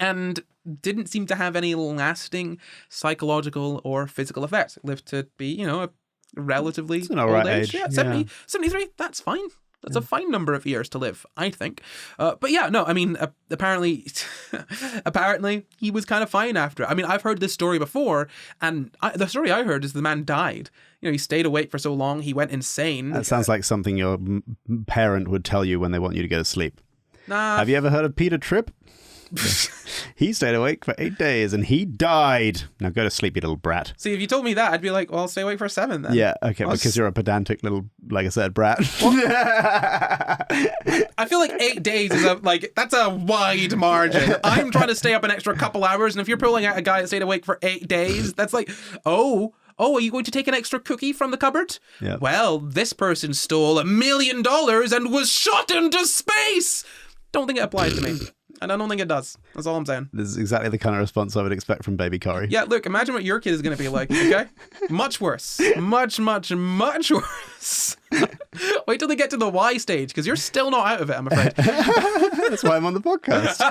Speaker 1: And didn't seem to have any lasting psychological or physical effects. Lived to be, a relatively
Speaker 2: an all right age.
Speaker 1: Yeah, 70, 73. That's fine. That's a fine number of years to live, I think. But yeah, no, I mean, apparently he was kind of fine after it. I mean, I've heard this story before, and the story I heard is the man died. He stayed awake for so long, he went insane.
Speaker 2: That sounds like something your parent would tell you when they want you to go to sleep.
Speaker 1: Nah.
Speaker 2: Have you ever heard of Peter Tripp? He stayed awake for 8 days and he died. Now go to sleep, you little brat.
Speaker 1: See, if you told me that, I'd be like, well, I'll stay awake for 7 then.
Speaker 2: Yeah, okay, because you're a pedantic little, like I said, brat.
Speaker 1: I feel like 8 days is that's a wide margin. I'm trying to stay up an extra couple hours, and if you're pulling out a guy that stayed awake for 8 days, that's like, oh, are you going to take an extra cookie from the cupboard?
Speaker 2: Yeah.
Speaker 1: Well, this person stole $1 million and was shot into space. Don't think it applies to me. And I don't think it does. That's all I'm saying.
Speaker 2: This is exactly the kind of response I would expect from baby Corey.
Speaker 1: Yeah, look, imagine what your kid is going to be like, okay? Much worse. Much, much, much worse. Wait till they get to the Y stage, because you're still not out of it, I'm afraid.
Speaker 2: That's why I'm on the podcast.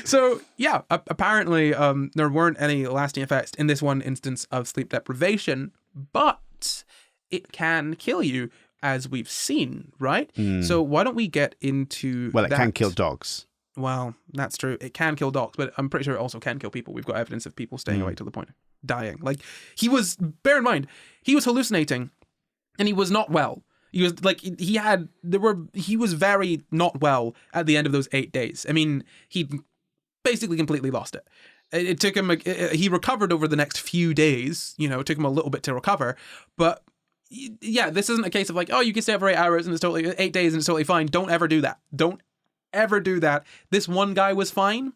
Speaker 1: So, yeah, apparently there weren't any lasting effects in this one instance of sleep deprivation, but it can kill you, as we've seen, right? So why don't we get into
Speaker 2: Well, it can kill dogs.
Speaker 1: Well, that's true. It can kill dogs, but I'm pretty sure it also can kill people. We've got evidence of people staying awake to the point of dying. Like, bear in mind, he was hallucinating and he was not well. He was like, he was very not well at the end of those 8 days. I mean, he basically completely lost it. It took him, he recovered over the next few days, it took him a little bit to recover, but yeah, this isn't a case of like, oh, you can stay up for 8 hours and it's totally 8 days and it's totally fine. Don't ever do that. Don't ever do that. This one guy was fine.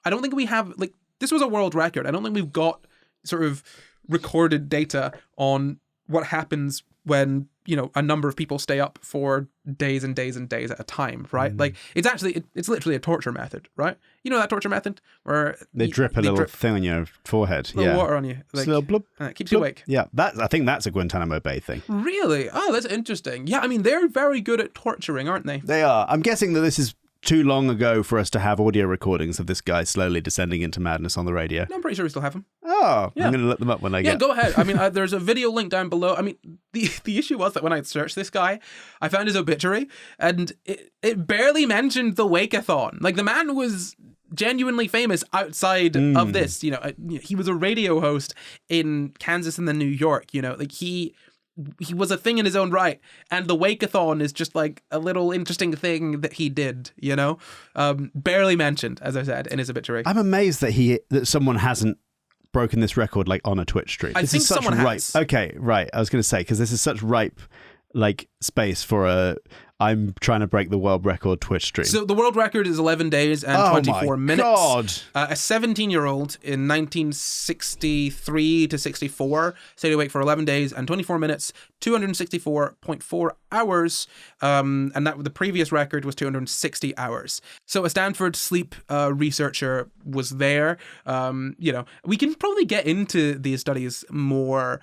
Speaker 1: I don't think we have, this was a world record. I don't think we've got sort of recorded data on what happens when, a number of people stay up for days and days and days at a time, right? Like, it's literally a torture method, right? You know that torture method where
Speaker 2: they drip a little thing on your forehead.
Speaker 1: A little water on you.
Speaker 2: Like, little blub,
Speaker 1: and it keeps you awake.
Speaker 2: Yeah, I think that's a Guantanamo Bay thing.
Speaker 1: Really? Oh, that's interesting. Yeah, I mean, they're very good at torturing, aren't they?
Speaker 2: They are. I'm guessing that this is too long ago for us to have audio recordings of this guy slowly descending into madness on the radio.
Speaker 1: No, I'm pretty sure we still have them.
Speaker 2: Oh, yeah. I'm going to look them up when I get...
Speaker 1: Yeah, go ahead. I mean, there's a video link down below. I mean, the issue was that when I searched this guy, I found his obituary, and it barely mentioned the wakeathon. Like, the man was genuinely famous outside of this. He was a radio host in Kansas and then New York. He was a thing in his own right, and the wakeathon is just like a little interesting thing that he did, barely mentioned, as I said, in his obituary.
Speaker 2: I'm amazed that someone hasn't broken this record on a Twitch stream.
Speaker 1: I think someone has.
Speaker 2: Okay, right. I was going to say, because this is such ripe like space for I'm trying to break the world record Twitch stream?
Speaker 1: So the world record is 11 days and 24 minutes.
Speaker 2: God.
Speaker 1: A 17-year-old in 1963 to 64 stayed awake for 11 days and 24 minutes, 264.4 hours, and that the previous record was 260 hours. So a Stanford sleep researcher was there. We can probably get into these studies more,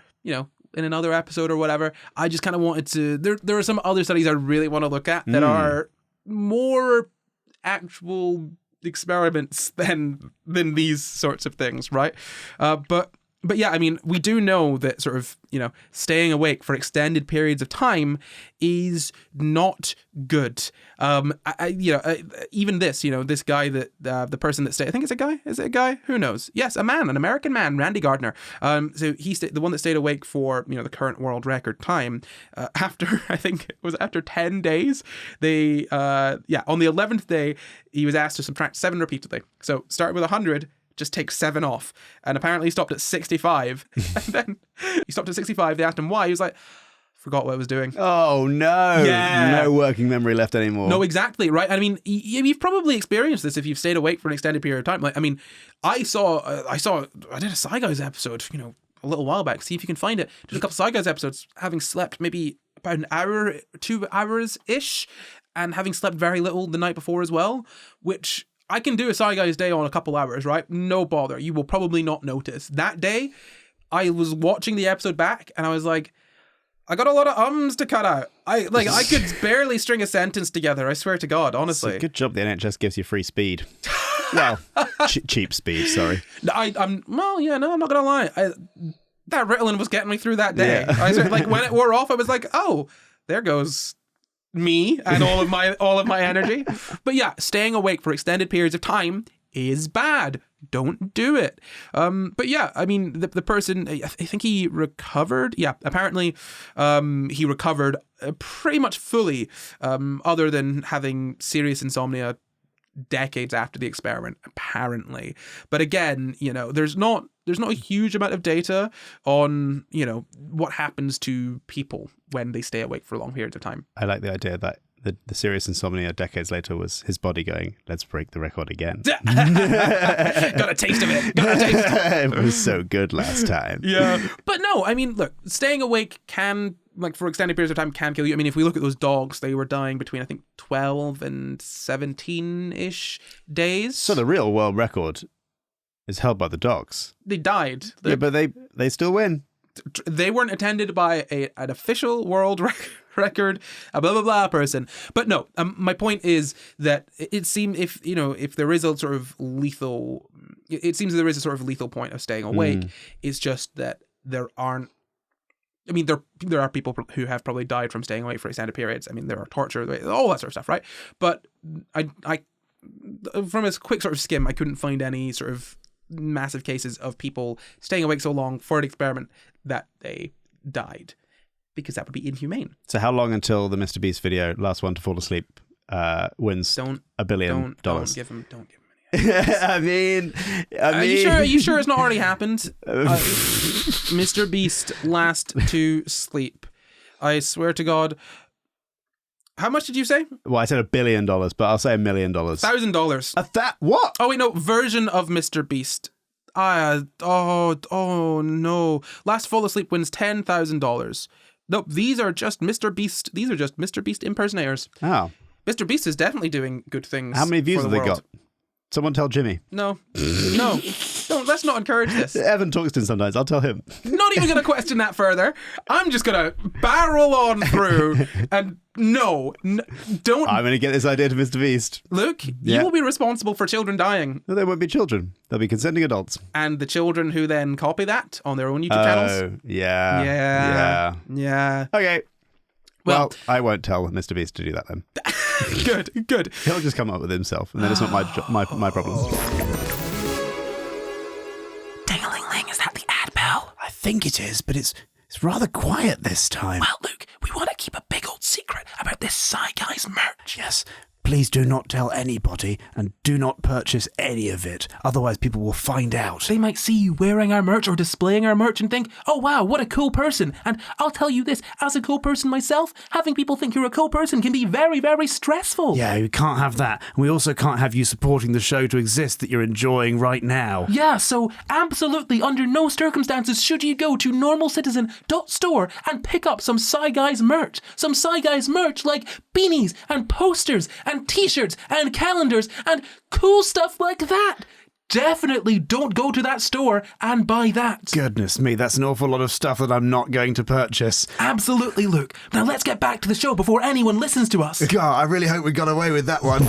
Speaker 1: in another episode or whatever. I just kind of wanted to... There are some other studies I really want to look at that are more actual experiments than these sorts of things, right? But yeah, I mean, we do know that sort of, staying awake for extended periods of time is not good. Even this, this guy that the person that stayed, I think it's a guy. Is it a guy? Who knows? Yes, a man, an American man, Randy Gardner. So the one that stayed awake for, the current world record time, after, I think it was after 10 days, on the 11th day, he was asked to subtract 7 repeatedly. So start with 100, just take 7 off. And apparently he stopped at 65. And then he stopped at 65. They asked him why. He was like, forgot what I was doing.
Speaker 2: Oh, no.
Speaker 1: Yeah.
Speaker 2: No working memory left anymore.
Speaker 1: No, exactly, right? I mean, you've probably experienced this if you've stayed awake for an extended period of time. Like, I mean, I did a SCI GUYS episode, a little while back. See if you can find it. Did a couple of SCI GUYS episodes, having slept maybe about an hour, 2 hours-ish, and having slept very little the night before as well, which... I can do a SCI GUYS day on a couple hours, right? No bother. You will probably not notice. That day, I was watching the episode back and I was like, I got a lot of ums to cut out. I could barely string a sentence together. I swear to God, honestly.
Speaker 2: Good job the NHS gives you free speed. Well, cheap speed, sorry.
Speaker 1: I'm not going to lie. That Ritalin was getting me through that day. Yeah. When it wore off, I was like, oh, there goes... me and all of my energy. But yeah, staying awake for extended periods of time is bad. Don't do it. But yeah, I mean, the person, I think he recovered. Yeah, apparently he recovered pretty much fully, other than having serious insomnia decades after the experiment, apparently. But again, there's not a huge amount of data on, what happens to people when they stay awake for long periods of time.
Speaker 2: I like the idea that the serious insomnia decades later was his body going, let's break the record again.
Speaker 1: Got a taste of it.
Speaker 2: It was so good last time.
Speaker 1: Yeah. But no, I mean, look, staying awake can, for extended periods of time, can kill you. I mean, if we look at those dogs, they were dying between, I think, 12 and 17-ish days.
Speaker 2: So the real world record is held by the dogs.
Speaker 1: They died.
Speaker 2: Yeah, but they still win.
Speaker 1: They weren't attended by an official world record, a blah blah blah person. But no, my point is that it seems if there is a sort of lethal, it seems there is a sort of lethal point of staying awake. It's just that there aren't. I mean, there are people who have probably died from staying awake for extended periods. I mean, there are torture, all that sort of stuff, right? But I from a quick sort of skim, I couldn't find any sort of massive cases of people staying awake so long for an experiment that they died, because that would be inhumane.
Speaker 2: So how long until the Mr. Beast video, last one to fall asleep, wins $1 billion?
Speaker 1: Don't give him any
Speaker 2: I mean,
Speaker 1: are you sure it's not already happened? Mr. Beast last to sleep. I swear to God. How much did you say?
Speaker 2: Well, I said $1 billion, but I'll say $1 million.
Speaker 1: $1,000.
Speaker 2: What?
Speaker 1: Oh wait, no. Version of Mr. Beast. Oh no. Last fall asleep wins $10,000. Nope. These are just Mr. Beast. These are just Mr. Beast impersonators.
Speaker 2: Oh.
Speaker 1: Mr. Beast is definitely doing good things.
Speaker 2: How many views have they got? Someone tell Jimmy.
Speaker 1: No. Let's not encourage this.
Speaker 2: Evan talks to him sometimes. I'll tell him.
Speaker 1: Not even going to question that further. I'm just going to barrel on through and don't.
Speaker 2: I'm going to get this idea to Mr. Beast.
Speaker 1: Luke, you will be responsible for children dying.
Speaker 2: No, they won't be children. They'll be consenting adults.
Speaker 1: And the children who then copy that on their own YouTube channels.
Speaker 2: Oh, yeah. Okay. Well, I won't tell Mr. Beast to do that then.
Speaker 1: Good.
Speaker 2: He'll just come up with himself, and then it's not my problem.
Speaker 1: Ding-a-ling-ling, is that the ad bell?
Speaker 2: I think it is, but it's rather quiet this time.
Speaker 1: Well, Luke, we want to keep a big old secret about this SCI GUYS merch.
Speaker 2: Yes, please do not tell anybody and do not purchase any of it. Otherwise, people will find out.
Speaker 1: They might see you wearing our merch or displaying our merch and think, oh wow, what a cool person. And I'll tell you this, as a cool person myself, having people think you're a cool person can be very, very stressful.
Speaker 2: Yeah, we can't have that. And we also can't have you supporting the show to exist that you're enjoying right now.
Speaker 1: Yeah, so absolutely under no circumstances should you go to normalcitizen.store and pick up some SCI GUYS merch. Some SCI GUYS merch like beanies and posters and t-shirts and calendars and cool stuff like that. Definitely don't go to that store and buy that.
Speaker 2: Goodness me, that's an awful lot of stuff that I'm not going to purchase.
Speaker 1: Absolutely, Luke. Now let's get back to the show before anyone listens to us.
Speaker 2: God, I really hope we got away with that one.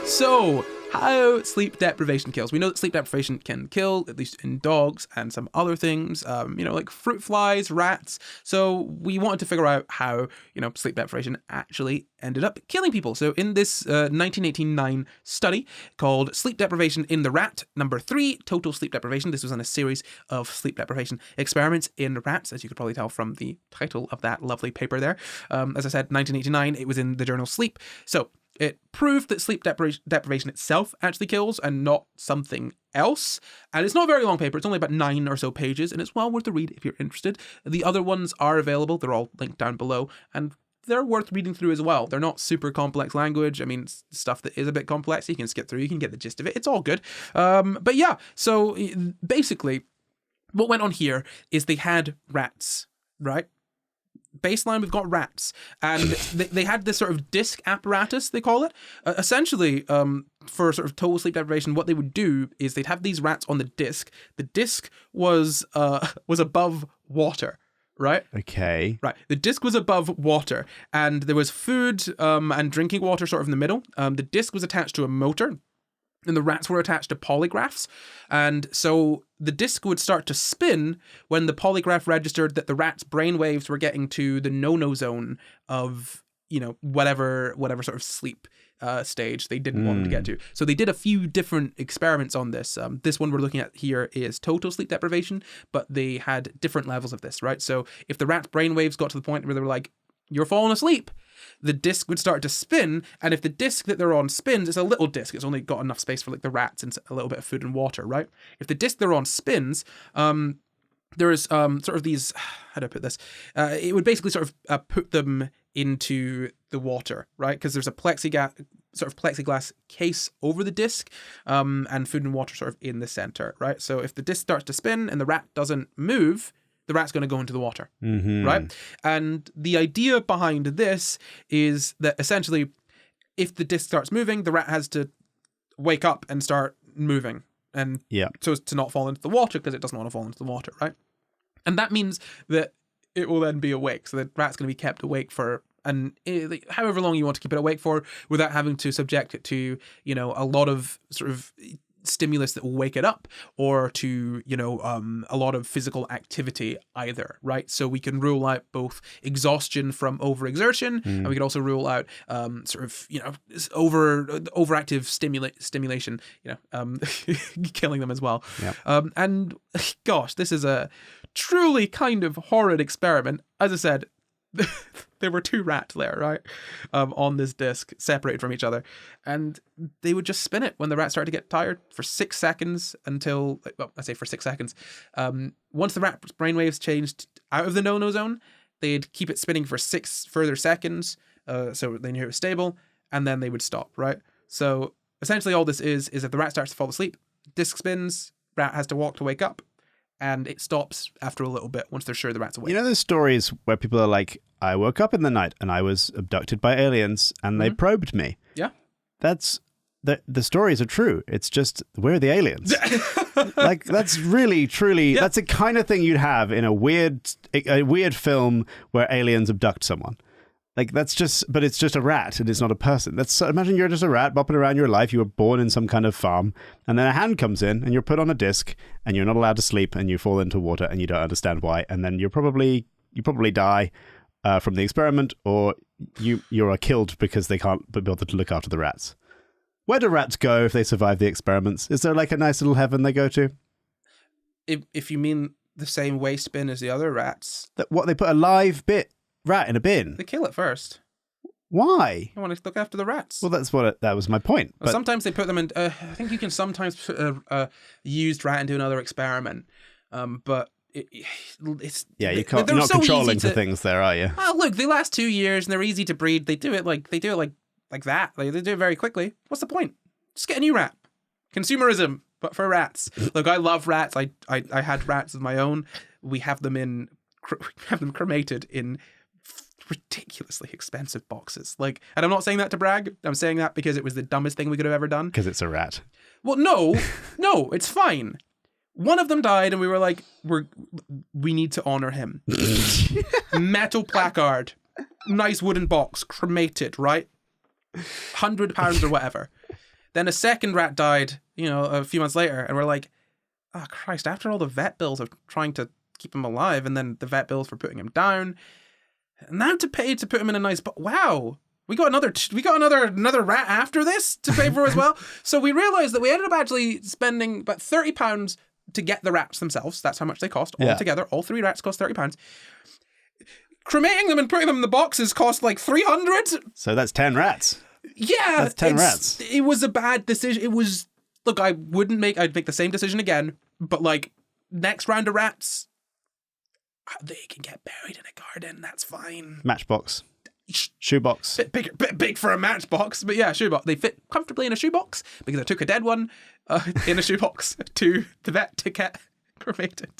Speaker 1: So, how sleep deprivation kills. We know that sleep deprivation can kill, at least in dogs and some other things, like fruit flies, rats. So we wanted to figure out how, sleep deprivation actually ended up killing people. So in this 1989 study called Sleep Deprivation in the Rat, number 3, Total Sleep Deprivation. This was on a series of sleep deprivation experiments in rats, as you could probably tell from the title of that lovely paper there. As I said, 1989, it was in the journal Sleep. So it proved that sleep deprivation itself actually kills and not something else. And it's not a very long paper. It's only about 9 or so pages, and it's well worth the read if you're interested. The other ones are available. They're all linked down below, and they're worth reading through as well. They're not super complex language. I mean, stuff that is a bit complex, you can skip through. You can get the gist of it. It's all good. But yeah, so basically what went on here is they had rats, right? Baseline, we've got rats, and they had this sort of disc apparatus, they call it. Essentially, for sort of total sleep deprivation, what they would do is they'd have these rats on the disc. The disc was above water, right?
Speaker 2: Okay.
Speaker 1: Right. The disc was above water, and there was food and drinking water sort of in the middle. The disc was attached to a motor, and the rats were attached to polygraphs. And so the disc would start to spin when the polygraph registered that the rat's brainwaves were getting to the no-no zone of, whatever sort of sleep stage they didn't want them to get to. So they did a few different experiments on this. This one we're looking at here is total sleep deprivation, but they had different levels of this, right? So if the rat's brainwaves got to the point where they were like, you're falling asleep, the disc would start to spin, and if the disc that they're on spins, it's a little disc, it's only got enough space for like the rats and a little bit of food and water, right? If the disc they're on spins, there is sort of these, how do I put this? It would basically sort of put them into the water, right? Because there's a plexiglass case over the disc, and food and water sort of in the center, right? So if the disc starts to spin and the rat doesn't move, the rat's going to go into the water, right? And the idea behind this is that essentially, if the disc starts moving, the rat has to wake up and start moving, and so as to not fall into the water, because it doesn't want to fall into the water, right? And that means that it will then be awake. So the rat's going to be kept awake for however long you want to keep it awake for, without having to subject it to, a lot of sort of stimulus that will wake it up, or to a lot of physical activity either, right? So we can rule out both exhaustion from overexertion, and we can also rule out overactive stimulation, killing them as well. And gosh, this is a truly kind of horrid experiment. As I said, there were 2 rats there, right, on this disc, separated from each other, and they would just spin it when the rat started to get tired for 6 seconds until, for 6 seconds. Once the rat's brainwaves changed out of the no-no zone, they'd keep it spinning for 6 further seconds, so they knew it was stable, and then they would stop, right? So essentially all this is if the rat starts to fall asleep, disc spins, rat has to walk to wake up, and it stops after a little bit once they're sure the rat's awake. There's
Speaker 2: stories where people are like, I woke up in the night and I was abducted by aliens and they probed me.
Speaker 1: Yeah.
Speaker 2: That's the stories are true. It's just, we're the aliens. Like, that's really, truly, that's the kind of thing you'd have in a weird film where aliens abduct someone. Like, that's just, but it's just a rat and it's not a person. Imagine you're just a rat bopping around your life. You were born in some kind of farm, and then a hand comes in and you're put on a disc and you're not allowed to sleep and you fall into water and you don't understand why. And then you probably die from the experiment, or you are killed because they can't be bothered to look after the rats. Where do rats go if they survive the experiments? Is there like a nice little heaven they go to?
Speaker 1: If you mean the same waste bin as the other rats.
Speaker 2: They put a live rat in a bin?
Speaker 1: They kill it first.
Speaker 2: Why?
Speaker 1: I want to look after the rats.
Speaker 2: Well, that was my point.
Speaker 1: Well, sometimes they put them in. I think you can sometimes put a used rat into another experiment, but it's
Speaker 2: you can't. You're not
Speaker 1: so
Speaker 2: controlling for things there, are you?
Speaker 1: Oh, look, they last 2 years and they're easy to breed. They do it like that. They do it very quickly. What's the point? Just get a new rat. Consumerism, but for rats. Look, I love rats. I had rats of my own. We have them cremated in ridiculously expensive boxes. And I'm not saying that to brag. I'm saying that because it was the dumbest thing we could have ever done.
Speaker 2: Because it's a rat.
Speaker 1: Well, no, it's fine. One of them died, and we were like, we need to honor him. Metal placard, nice wooden box, cremated, right? £100 or whatever. Then a second rat died, a few months later, and we're like, oh Christ! After all the vet bills of trying to keep him alive, and then the vet bills for putting him down. Now to pay to put him in a nice box. Wow, we got another rat after this to pay for as well. So we realized that we ended up actually spending about £30 to get the rats themselves. That's how much they cost altogether. All 3 rats cost £30. Cremating them and putting them in the boxes cost like £300.
Speaker 2: So that's 10 rats.
Speaker 1: Yeah,
Speaker 2: that's 10 rats.
Speaker 1: It was a bad decision. It was. Look, I'd make the same decision again. But next round of rats, they can get buried in a garden. That's fine.
Speaker 2: Matchbox. Shoebox.
Speaker 1: Bit big for a matchbox, but yeah, shoebox. They fit comfortably in a shoebox because I took a dead one in a shoebox to the vet to get cremated.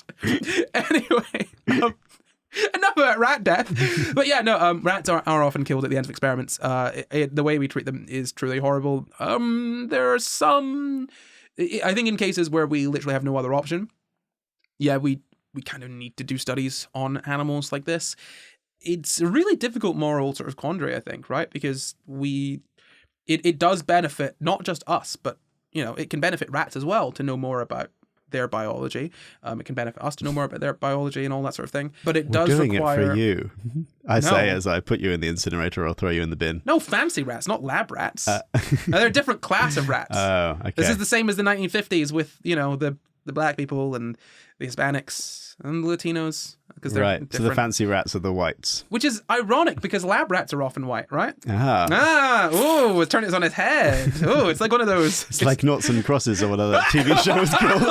Speaker 1: Anyway, enough about rat death. But yeah, no, rats are often killed at the end of experiments. The way we treat them is truly horrible. There are some, I think, in cases where we literally have no other option. Yeah, we kind of need to do studies on animals like this. It's a really difficult moral sort of quandary, I think, right? Because it does benefit not just us, but it can benefit rats as well to know more about their biology. It can benefit us to know more about their biology and all that sort of thing. But it does require.
Speaker 2: We're doing it for you. I say as I put you in the incinerator or throw you in the bin.
Speaker 1: No, fancy rats, not lab rats. Now, they're a different class of rats.
Speaker 2: Oh, okay.
Speaker 1: This is the same as the 1950s with the black people and the Hispanics and the Latinos. They're
Speaker 2: right.
Speaker 1: different.
Speaker 2: So the fancy rats are the whites.
Speaker 1: Which is ironic because lab rats are often white, right?
Speaker 2: Ah.
Speaker 1: It turned it on its head. Oh, it's like one of those.
Speaker 2: It's like Noughts and Crosses or whatever that TV show is called.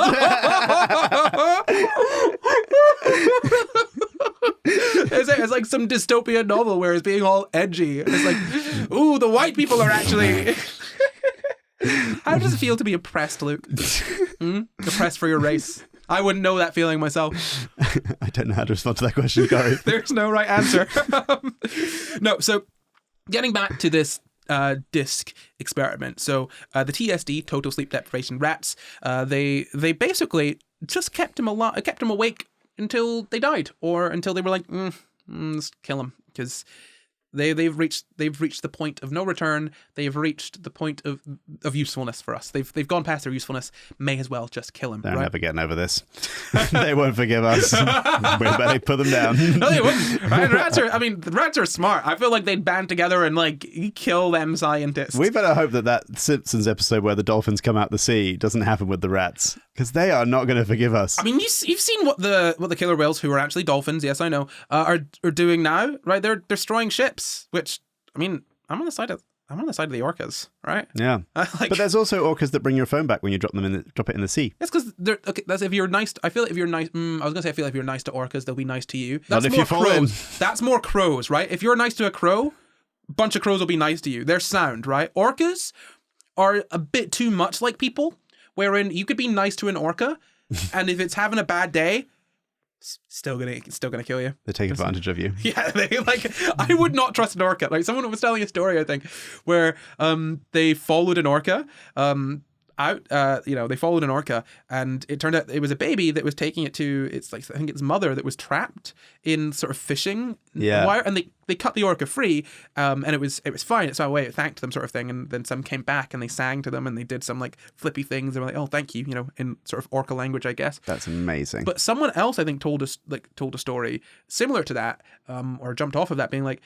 Speaker 1: It's like some dystopian novel where it's being all edgy. It's like, ooh, the white people are actually... How does it feel to be oppressed, Luke? Oppressed for your race? I wouldn't know that feeling myself.
Speaker 2: I don't know how to respond to that question, Corey.
Speaker 1: There's no right answer. No, so getting back to this disc experiment. So the TSD, total sleep deprivation rats, they basically just kept him awake until they died, or until they were like, let's kill him, because they've reached the point of no return. They've reached the point of usefulness for us. They've gone past their usefulness. May as well just kill him.
Speaker 2: They're never getting over this. They won't forgive us. We better put them down.
Speaker 1: No, they wouldn't. Right? The rats are smart. I feel like they'd band together and kill them scientists.
Speaker 2: We better hope that Simpsons episode where the dolphins come out the sea doesn't happen with the rats, because they are not going to forgive us.
Speaker 1: I mean, you've seen what the killer whales, who are actually dolphins, yes I know, are doing now, right? They're destroying ships. Which, I mean, I'm on the side of the orcas, right?
Speaker 2: Yeah, but there's also orcas that bring your phone back when you drop it in the sea.
Speaker 1: That's because they're okay. That's if you're nice. I feel like if you're nice. I was gonna say I feel like if you're nice to orcas, they'll be nice to you. That's
Speaker 2: not if
Speaker 1: more
Speaker 2: you fall in.
Speaker 1: That's more crows, right? If you're nice to a crow, a bunch of crows will be nice to you. They're sound, right? Orcas are a bit too much like people, wherein you could be nice to an orca, and if it's having a bad day, still gonna kill you.
Speaker 2: They take advantage of you.
Speaker 1: Yeah, I would not trust an orca. Like, someone was telling a story, I think, where they followed an orca out. They followed an orca, and it turned out it was a baby that was taking it to I think its mother that was trapped in sort of fishing wire, and they cut the orca free, and it was fine. It swam away. It thanked them, sort of thing, and then some came back and they sang to them and they did some flippy things. They were like, "Oh, thank you," in sort of orca language, I guess.
Speaker 2: That's amazing.
Speaker 1: But someone else, I think, told a story similar to that, or jumped off of that, being like,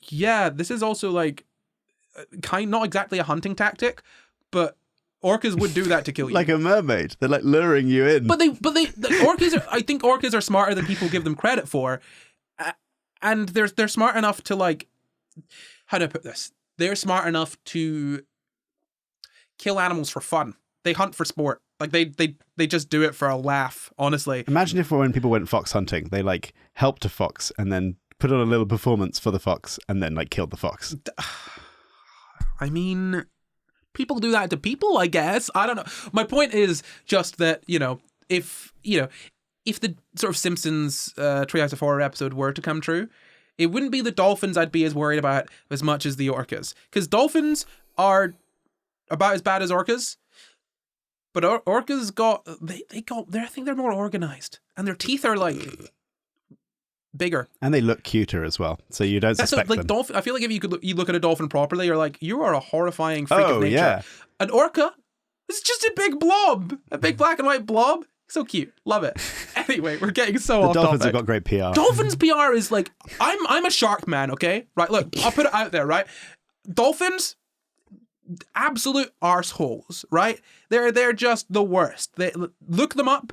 Speaker 1: "Yeah, this is also not exactly a hunting tactic, but orcas would do that to kill you."
Speaker 2: Like a mermaid. They're luring you in.
Speaker 1: But the orcas I think orcas are smarter than people give them credit for. And they're smart enough to how do I put this? They're smart enough to kill animals for fun. They hunt for sport. Like they just do it for a laugh, honestly.
Speaker 2: Imagine if when people went fox hunting, they like helped a fox and then put on a little performance for the fox and then like killed the fox.
Speaker 1: I mean, people do that to people, I guess. I don't know. My point is just that, if the sort of Simpsons Treehouse of Horror episode were to come true, it wouldn't be the dolphins I'd be as worried about as much as the orcas. Because dolphins are about as bad as orcas. But orcas I think they're more organized. And their teeth are like bigger.
Speaker 2: And they look cuter as well. So you don't suspect them.
Speaker 1: Dolphin, I feel like if you look at a dolphin properly, you're like, you are a horrifying freak of nature.
Speaker 2: Yeah.
Speaker 1: An orca is just a big blob. A big black and white blob. So cute. Love it. Anyway, we're getting so off topic.
Speaker 2: Dolphins have got great PR.
Speaker 1: Dolphins PR is like, I'm a shark man, okay? Right, look, I'll put it out there, right? Dolphins, absolute arseholes, right? They're just the worst. Look them up.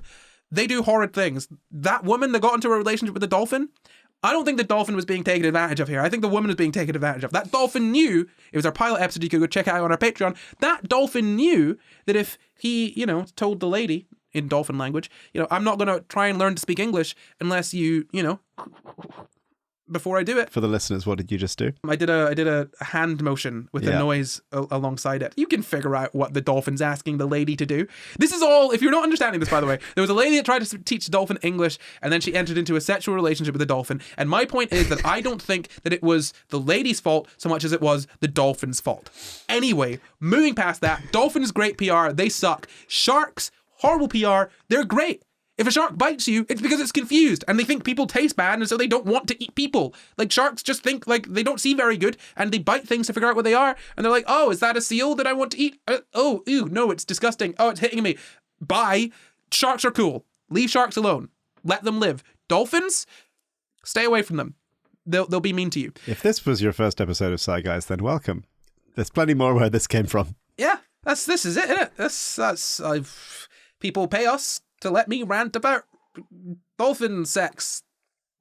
Speaker 1: They do horrid things. That woman that got into a relationship with the dolphin, I don't think the dolphin was being taken advantage of here. I think the woman was being taken advantage of. That dolphin knew, it was our pilot episode, you could go check it out on our Patreon. That dolphin knew that if he, told the lady in dolphin language, I'm not going to try and learn to speak English unless you, before I do it.
Speaker 2: For the listeners, what did you just do?
Speaker 1: I did a hand motion with a noise alongside it. You can figure out what the dolphin's asking the lady to do. This is all, if you're not understanding this, by the way, there was a lady that tried to teach the dolphin English and then she entered into a sexual relationship with the dolphin. And my point is that I don't think that it was the lady's fault so much as it was the dolphin's fault. Anyway, moving past that, dolphins great PR, they suck. Sharks, horrible PR, they're great. If a shark bites you, it's because it's confused and they think people taste bad and so they don't want to eat people. Like sharks just think like they don't see very good and they bite things to figure out what they are. And they're like, oh, is that a seal that I want to eat? Oh, ew, no, it's disgusting. Oh, it's hitting me. Bye. Sharks are cool. Leave sharks alone. Let them live. Dolphins, stay away from them. They'll be mean to you.
Speaker 2: If this was your first episode of SCI Guys, then welcome. There's plenty more where this came from.
Speaker 1: Yeah, this is it, isn't it? People pay us to let me rant about dolphin sex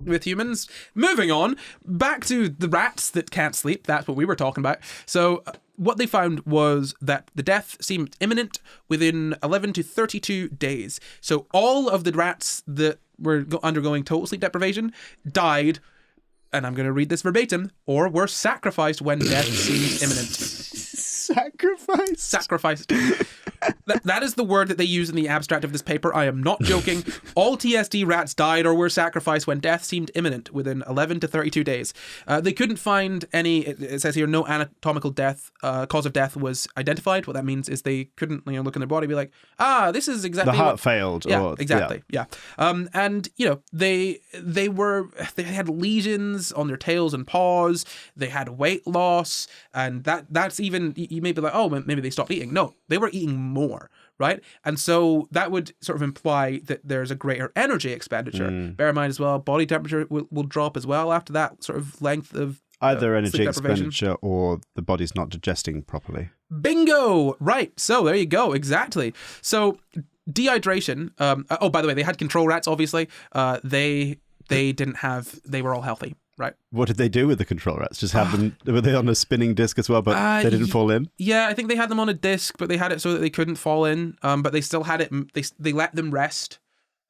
Speaker 1: with humans. Moving on, back to the rats that can't sleep. That's what we were talking about. So what they found was that the death seemed imminent within 11 to 32 days. So all of the rats that were undergoing total sleep deprivation died, and I'm going to read this verbatim, or were sacrificed when death seemed imminent. Sacrificed. That is the word that they use in the abstract of this paper. I am not joking. All TSD rats died or were sacrificed when death seemed imminent within 11 to 32 days. They couldn't find any, it says here, no anatomical death, cause of death was identified. What that means is they couldn't look in their body and be like, this is exactly
Speaker 2: the heart failed.
Speaker 1: Yeah, exactly. Yeah. And, they had lesions on their tails and paws. They had weight loss. And that's even, you may be like, oh, maybe they stopped eating. No, they were eating more, right? And so that would sort of imply that there's a greater energy expenditure. Bear in mind as well, body temperature will drop as well after that sort of length of
Speaker 2: either energy expenditure or the body's not digesting properly. Bingo!
Speaker 1: Right. So there you go. Exactly. So dehydration. By the way, they had control rats, obviously. They were all healthy. Right.
Speaker 2: What did they do with the control rats? Just have them, were they on a spinning disc as well, but they didn't fall in?
Speaker 1: Yeah, I think they had them on a disc, but they had it so that they couldn't fall in. But they still had it, they let them rest,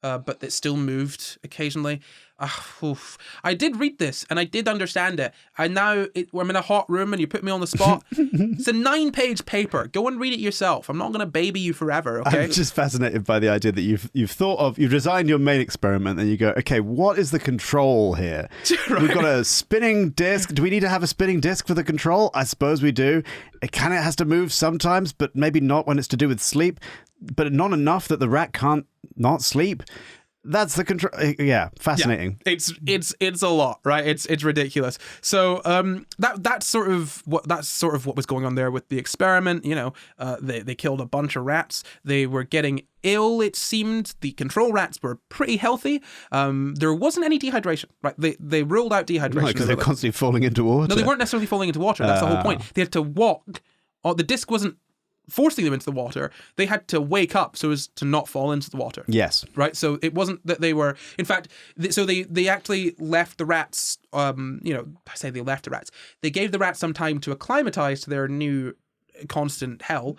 Speaker 1: but it still moved occasionally. I did read this and I did understand it. And now I'm in a hot room and you put me on the spot. It's a 9-page paper. Go and read it yourself. I'm not going to baby you forever, okay?
Speaker 2: I'm just fascinated by the idea that you've designed your main experiment and you go, okay, what is the control here? Right. We've got a spinning disc. Do we need to have a spinning disc for the control? I suppose we do. It kind of has to move sometimes, but maybe not when it's to do with sleep, but not enough that the rat can't not sleep. That's the control. Yeah, fascinating.
Speaker 1: Yeah, it's a lot, right? It's ridiculous. So that's sort of what was going on there with the experiment. They killed a bunch of rats. They were getting ill. It seemed the control rats were pretty healthy. There wasn't any dehydration, right? They ruled out dehydration
Speaker 2: because they're constantly falling into water.
Speaker 1: No, they weren't necessarily falling into water. That's the whole point. They had to walk. The disc wasn't forcing them into the water, they had to wake up so as to not fall into the water.
Speaker 2: Yes.
Speaker 1: Right? So it wasn't that they were, in fact, so they actually left the rats, I say they left the rats. They gave the rats some time to acclimatize to their new constant hell.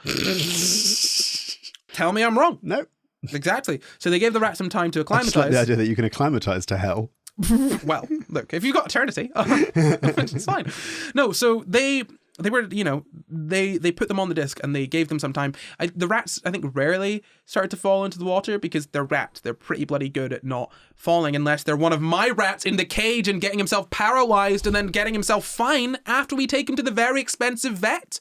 Speaker 1: Tell me I'm wrong.
Speaker 2: No.
Speaker 1: Exactly. So they gave the rats some time to
Speaker 2: I
Speaker 1: acclimatize.
Speaker 2: just like the idea that you can acclimatize to hell.
Speaker 1: Well, look, if you've got eternity, it's fine. No, so they were, they put them on the disc and they gave them some time. The rats, I think, rarely started to fall into the water because they're rats. They're pretty bloody good at not falling unless they're one of my rats in the cage and getting himself paralyzed and then getting himself fine after we take him to the very expensive vet.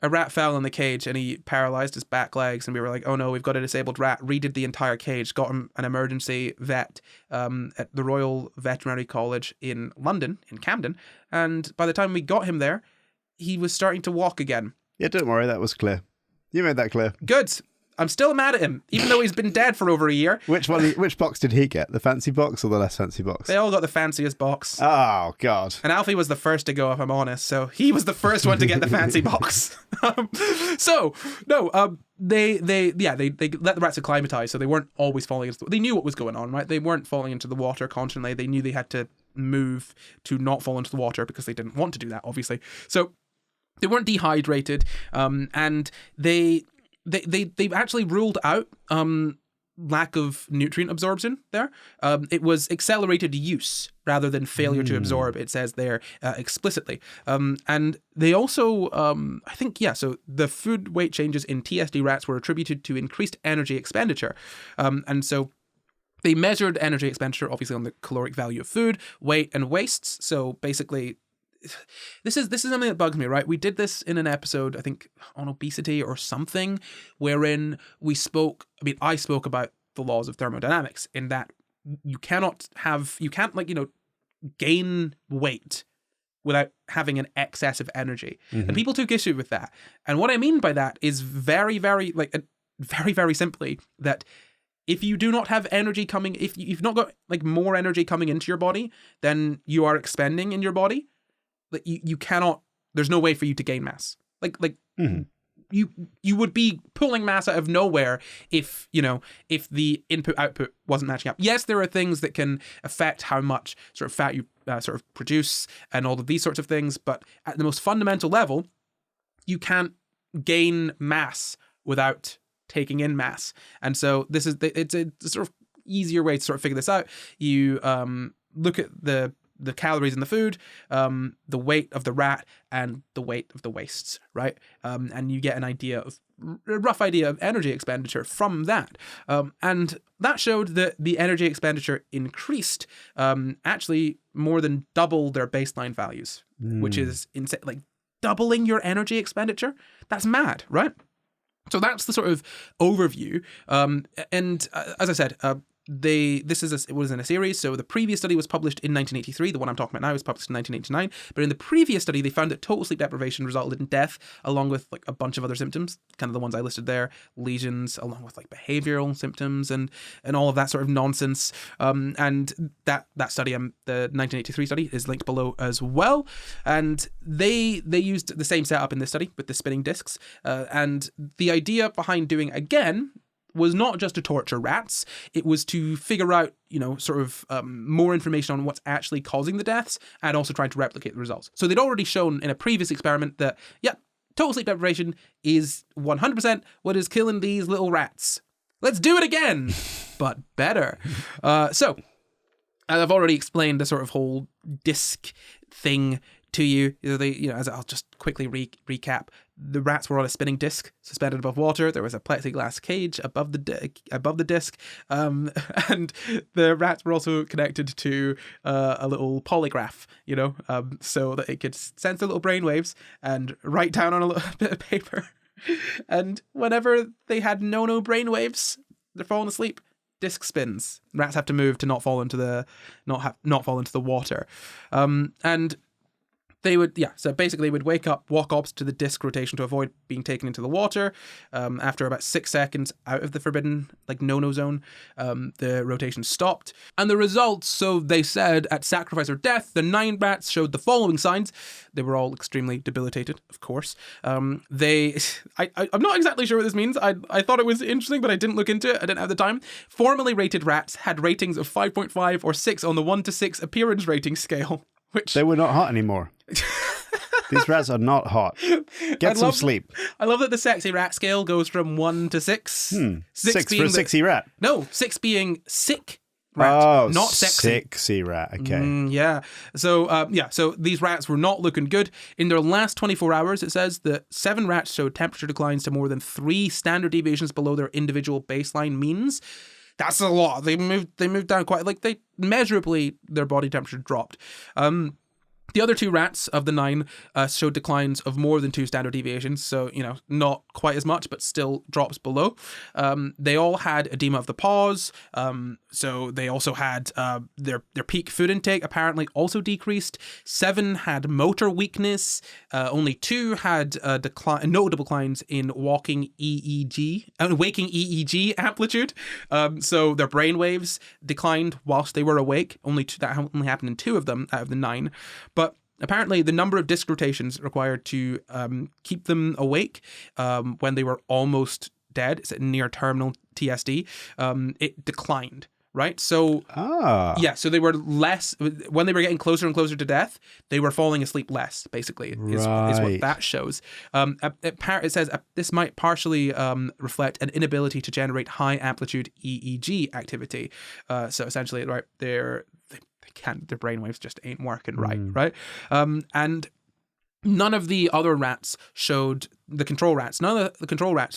Speaker 1: A rat fell in the cage and he paralyzed his back legs, and we were like, oh no, we've got a disabled rat. Redid the entire cage, got him an emergency vet at the Royal Veterinary College in London, in Camden, and by the time we got him there, he was starting to walk again.
Speaker 2: Yeah, don't worry, that was clear. You made that clear.
Speaker 1: Good. I'm still mad at him, even though he's been dead for over a year.
Speaker 2: Which box did he get? The fancy box or the less fancy box?
Speaker 1: They all got the fanciest box.
Speaker 2: Oh, God.
Speaker 1: And Alfie was the first to go, if I'm honest. So he was the first one to get the fancy box. They let the rats acclimatize, so they weren't always falling into they knew what was going on, right? They weren't falling into the water constantly. They knew they had to move to not fall into the water because they didn't want to do that, obviously. So they weren't dehydrated, and they actually ruled out lack of nutrient absorption there. It was accelerated use rather than failure to absorb, it says there explicitly. And they also, so the food weight changes in TSD rats were attributed to increased energy expenditure. And so they measured energy expenditure, obviously, on the caloric value of food, weight, and wastes. So basically, this is something that bugs me, right? We did this in an episode, I think, on obesity or something, wherein I spoke about the laws of thermodynamics, in that you can't gain weight without having an excess of energy. And people took issue with that. And what I mean by that is very, very, very, very simply that if you do not have energy coming, if you've not got more energy coming into your body than you are expending in your body, you cannot, there's no way for you to gain mass. You would be pulling mass out of nowhere if the input output wasn't matching up. Yes, there are things that can affect how much sort of fat you sort of produce and all of these sorts of things, but at the most fundamental level, you can't gain mass without taking in mass. And so it's a sort of easier way to sort of figure this out. You look at the calories in the food, the weight of the rat, and the weight of the wastes, right? And you get a rough idea of energy expenditure from that. And that showed that the energy expenditure increased, actually more than double their baseline values, which is insane. Doubling your energy expenditure? That's mad, right? So that's the sort of overview. And as I said, it was in a series. So the previous study was published in 1983. The one I'm talking about now was published in 1989. But in the previous study, they found that total sleep deprivation resulted in death, along with a bunch of other symptoms, kind of the ones I listed there, lesions, along with behavioral symptoms and all of that sort of nonsense. And that study, the 1983 study, is linked below as well. And they used the same setup in this study with the spinning discs. And the idea behind doing again was not just to torture rats, it was to figure out, more information on what's actually causing the deaths, and also trying to replicate the results. So they'd already shown in a previous experiment that, total sleep deprivation is 100% what is killing these little rats. Let's do it again, but better. So, I've already explained the sort of whole disc thing to you. As I'll just quickly recap, the rats were on a spinning disc suspended above water. There was a plexiglass cage above the disc, and the rats were also connected to a little polygraph, so that it could sense the little brain waves and write down on a little bit of paper. And whenever they had no brain waves, they're falling asleep. Disc spins. Rats have to move to not fall into the water, and So basically would wake up, walk opposite to the disc rotation to avoid being taken into the water. After about 6 seconds out of the forbidden, no-no zone, the rotation stopped. And the results, so they said at sacrifice or death, the 9 rats showed the following signs. They were all extremely debilitated, of course. I'm not exactly sure what this means. I thought it was interesting, but I didn't look into it. I didn't have the time. Formally rated rats had ratings of 5.5 or 6 on the 1 to 6 appearance rating scale. Which
Speaker 2: They were not hot anymore. These rats are not hot. Get some sleep.
Speaker 1: I love that the sexy rat scale goes from 1 to 6.
Speaker 2: 6 for a sexy rat.
Speaker 1: No, 6 being sick rat, not sexy.
Speaker 2: Sexy rat, okay.
Speaker 1: Yeah. So these rats were not looking good. In their last 24 hours, it says that 7 rats showed temperature declines to more than 3 standard deviations below their individual baseline means. That's a lot. They moved down quite, they measurably, their body temperature dropped. The other 2 rats of the 9 showed declines of more than 2 standard deviations, so, not quite as much, but still drops below. They all had edema of the paws, so they also had their peak food intake apparently also decreased. 7 had motor weakness. Only 2 had notable declines in waking waking EEG amplitude. So their brain waves declined whilst they were awake. That only happened in 2 of them out of the 9. But apparently the number of disc rotations required to keep them awake when they were almost dead, it's near terminal TSD, it declined. Right? So, so they were less, when they were getting closer and closer to death, they were falling asleep less, basically, is what that shows. It says this might partially reflect an inability to generate high amplitude EEG activity. So essentially, right, their brainwaves just ain't working right? And none of the other rats showed, the control rats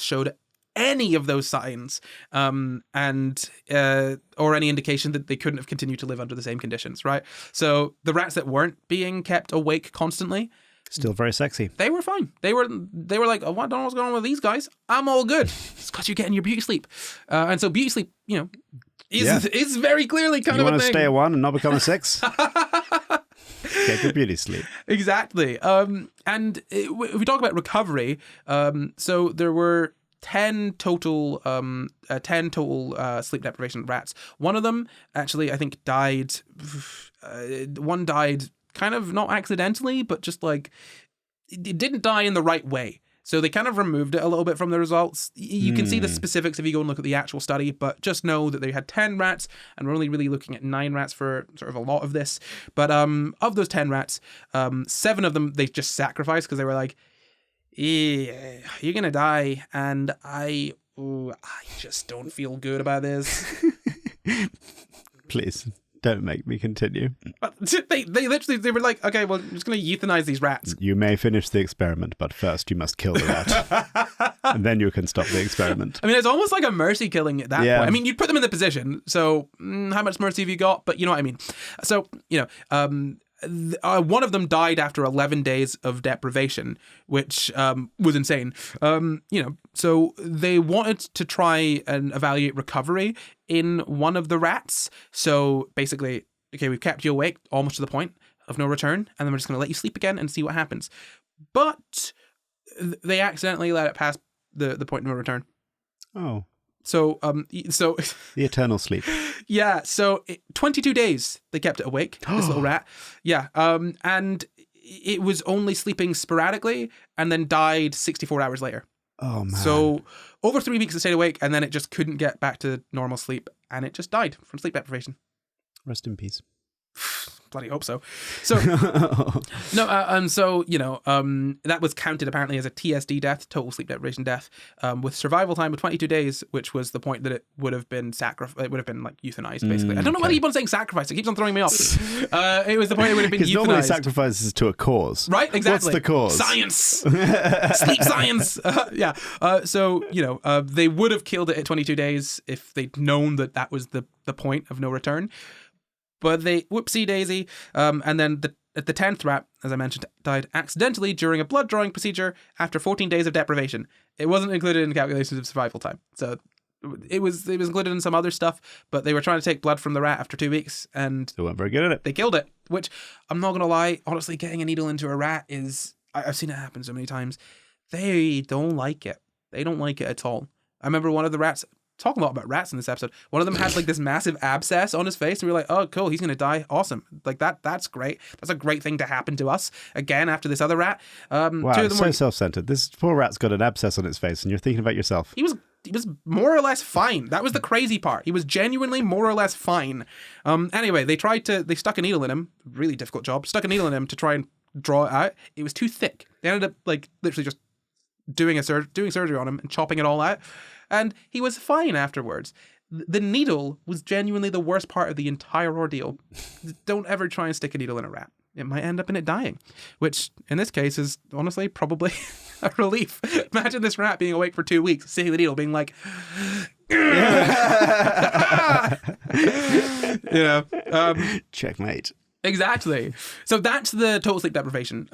Speaker 1: showed any of those signs or any indication that they couldn't have continued to live under the same conditions, right? So the rats that weren't being kept awake constantly,
Speaker 2: still very sexy.
Speaker 1: They were fine. They were like, oh, I don't know what's going on with these guys. I'm all good. It's because you're getting your beauty sleep. And so beauty sleep, is very clearly kind of a thing.
Speaker 2: You want to stay a 1 and not become a 6? Get your beauty sleep.
Speaker 1: Exactly. And if we talk about recovery, so there were 10 total sleep deprivation rats. One of them actually, I think, died. One died kind of not accidentally, but just it didn't die in the right way. So they kind of removed it a little bit from the results. You can see the specifics if you go and look at the actual study, but just know that they had 10 rats, and we're only really looking at 9 rats for sort of a lot of this. But of those 10 rats, 7 of them they just sacrificed because they were like, yeah, you're gonna die, and I just don't feel good about this.
Speaker 2: Please don't make me continue.
Speaker 1: They were like, okay, well, I'm just gonna euthanize these rats.
Speaker 2: You may finish the experiment, but first you must kill the rat, and then you can stop the experiment.
Speaker 1: I mean, it's almost like a mercy killing at that point. I mean, you'd put them in the position, so how much mercy have you got? But you know what I mean. So one of them died after 11 days of deprivation, which was insane. So they wanted to try and evaluate recovery in one of the rats. So basically, okay, we've kept you awake almost to the point of no return, and then we're just going to let you sleep again and see what happens. But they accidentally let it pass the point of no return.
Speaker 2: Oh.
Speaker 1: So
Speaker 2: the eternal sleep.
Speaker 1: Yeah. So 22 days they kept it awake. This little rat. Yeah. And it was only sleeping sporadically, and then died 64 hours later.
Speaker 2: Oh man.
Speaker 1: So over 3 weeks it stayed awake, and then it just couldn't get back to normal sleep, and it just died from sleep deprivation.
Speaker 2: Rest in peace.
Speaker 1: Bloody hope so. So that was counted apparently as a TSD death, total sleep deprivation death, with survival time of 22 days, which was the point that it would have been it would have been euthanized, basically. I don't know why they keep on saying sacrifice. It keeps on throwing me off. It was the point it would have been euthanized. Because
Speaker 2: normally sacrifices to a cause.
Speaker 1: Right, exactly.
Speaker 2: What's the cause?
Speaker 1: Science. Sleep science. They would have killed it at 22 days if they'd known that was the point of no return. But they, whoopsie daisy, and then the 10th rat, as I mentioned, died accidentally during a blood drawing procedure after 14 days of deprivation. It wasn't included in calculations of survival time. So it was included in some other stuff, but they were trying to take blood from the rat after 2 weeks, and
Speaker 2: They weren't very good at it.
Speaker 1: they killed it. Which, I'm not gonna lie, honestly, getting a needle into a rat is, I've seen it happen so many times. They don't like it. They don't like it at all. I remember one of the rats, talking a lot about rats in this episode, one of them had like this massive abscess on his face, and we were like, oh cool, he's gonna die, awesome, like that's great, that's a great thing to happen to us again after this other rat.
Speaker 2: Wow,
Speaker 1: Two of them
Speaker 2: it's so
Speaker 1: were,
Speaker 2: self-centered. This poor rat's got an abscess on its face, and you're thinking about yourself.
Speaker 1: he was more or less fine. That was the crazy part. He was genuinely more or less fine. Anyway, they stuck a needle in him, really difficult job, stuck a needle in him to try and draw it out. It was too thick. They ended up like literally just doing surgery on him and chopping it all out, and he was fine afterwards. The needle was genuinely the worst part of the entire ordeal. Don't ever try and stick a needle in a rat. It might end up in it dying, which in this case is honestly probably a relief. Imagine this rat being awake for 2 weeks, seeing the needle, being like,
Speaker 2: Checkmate.
Speaker 1: Exactly. So that's the total sleep deprivation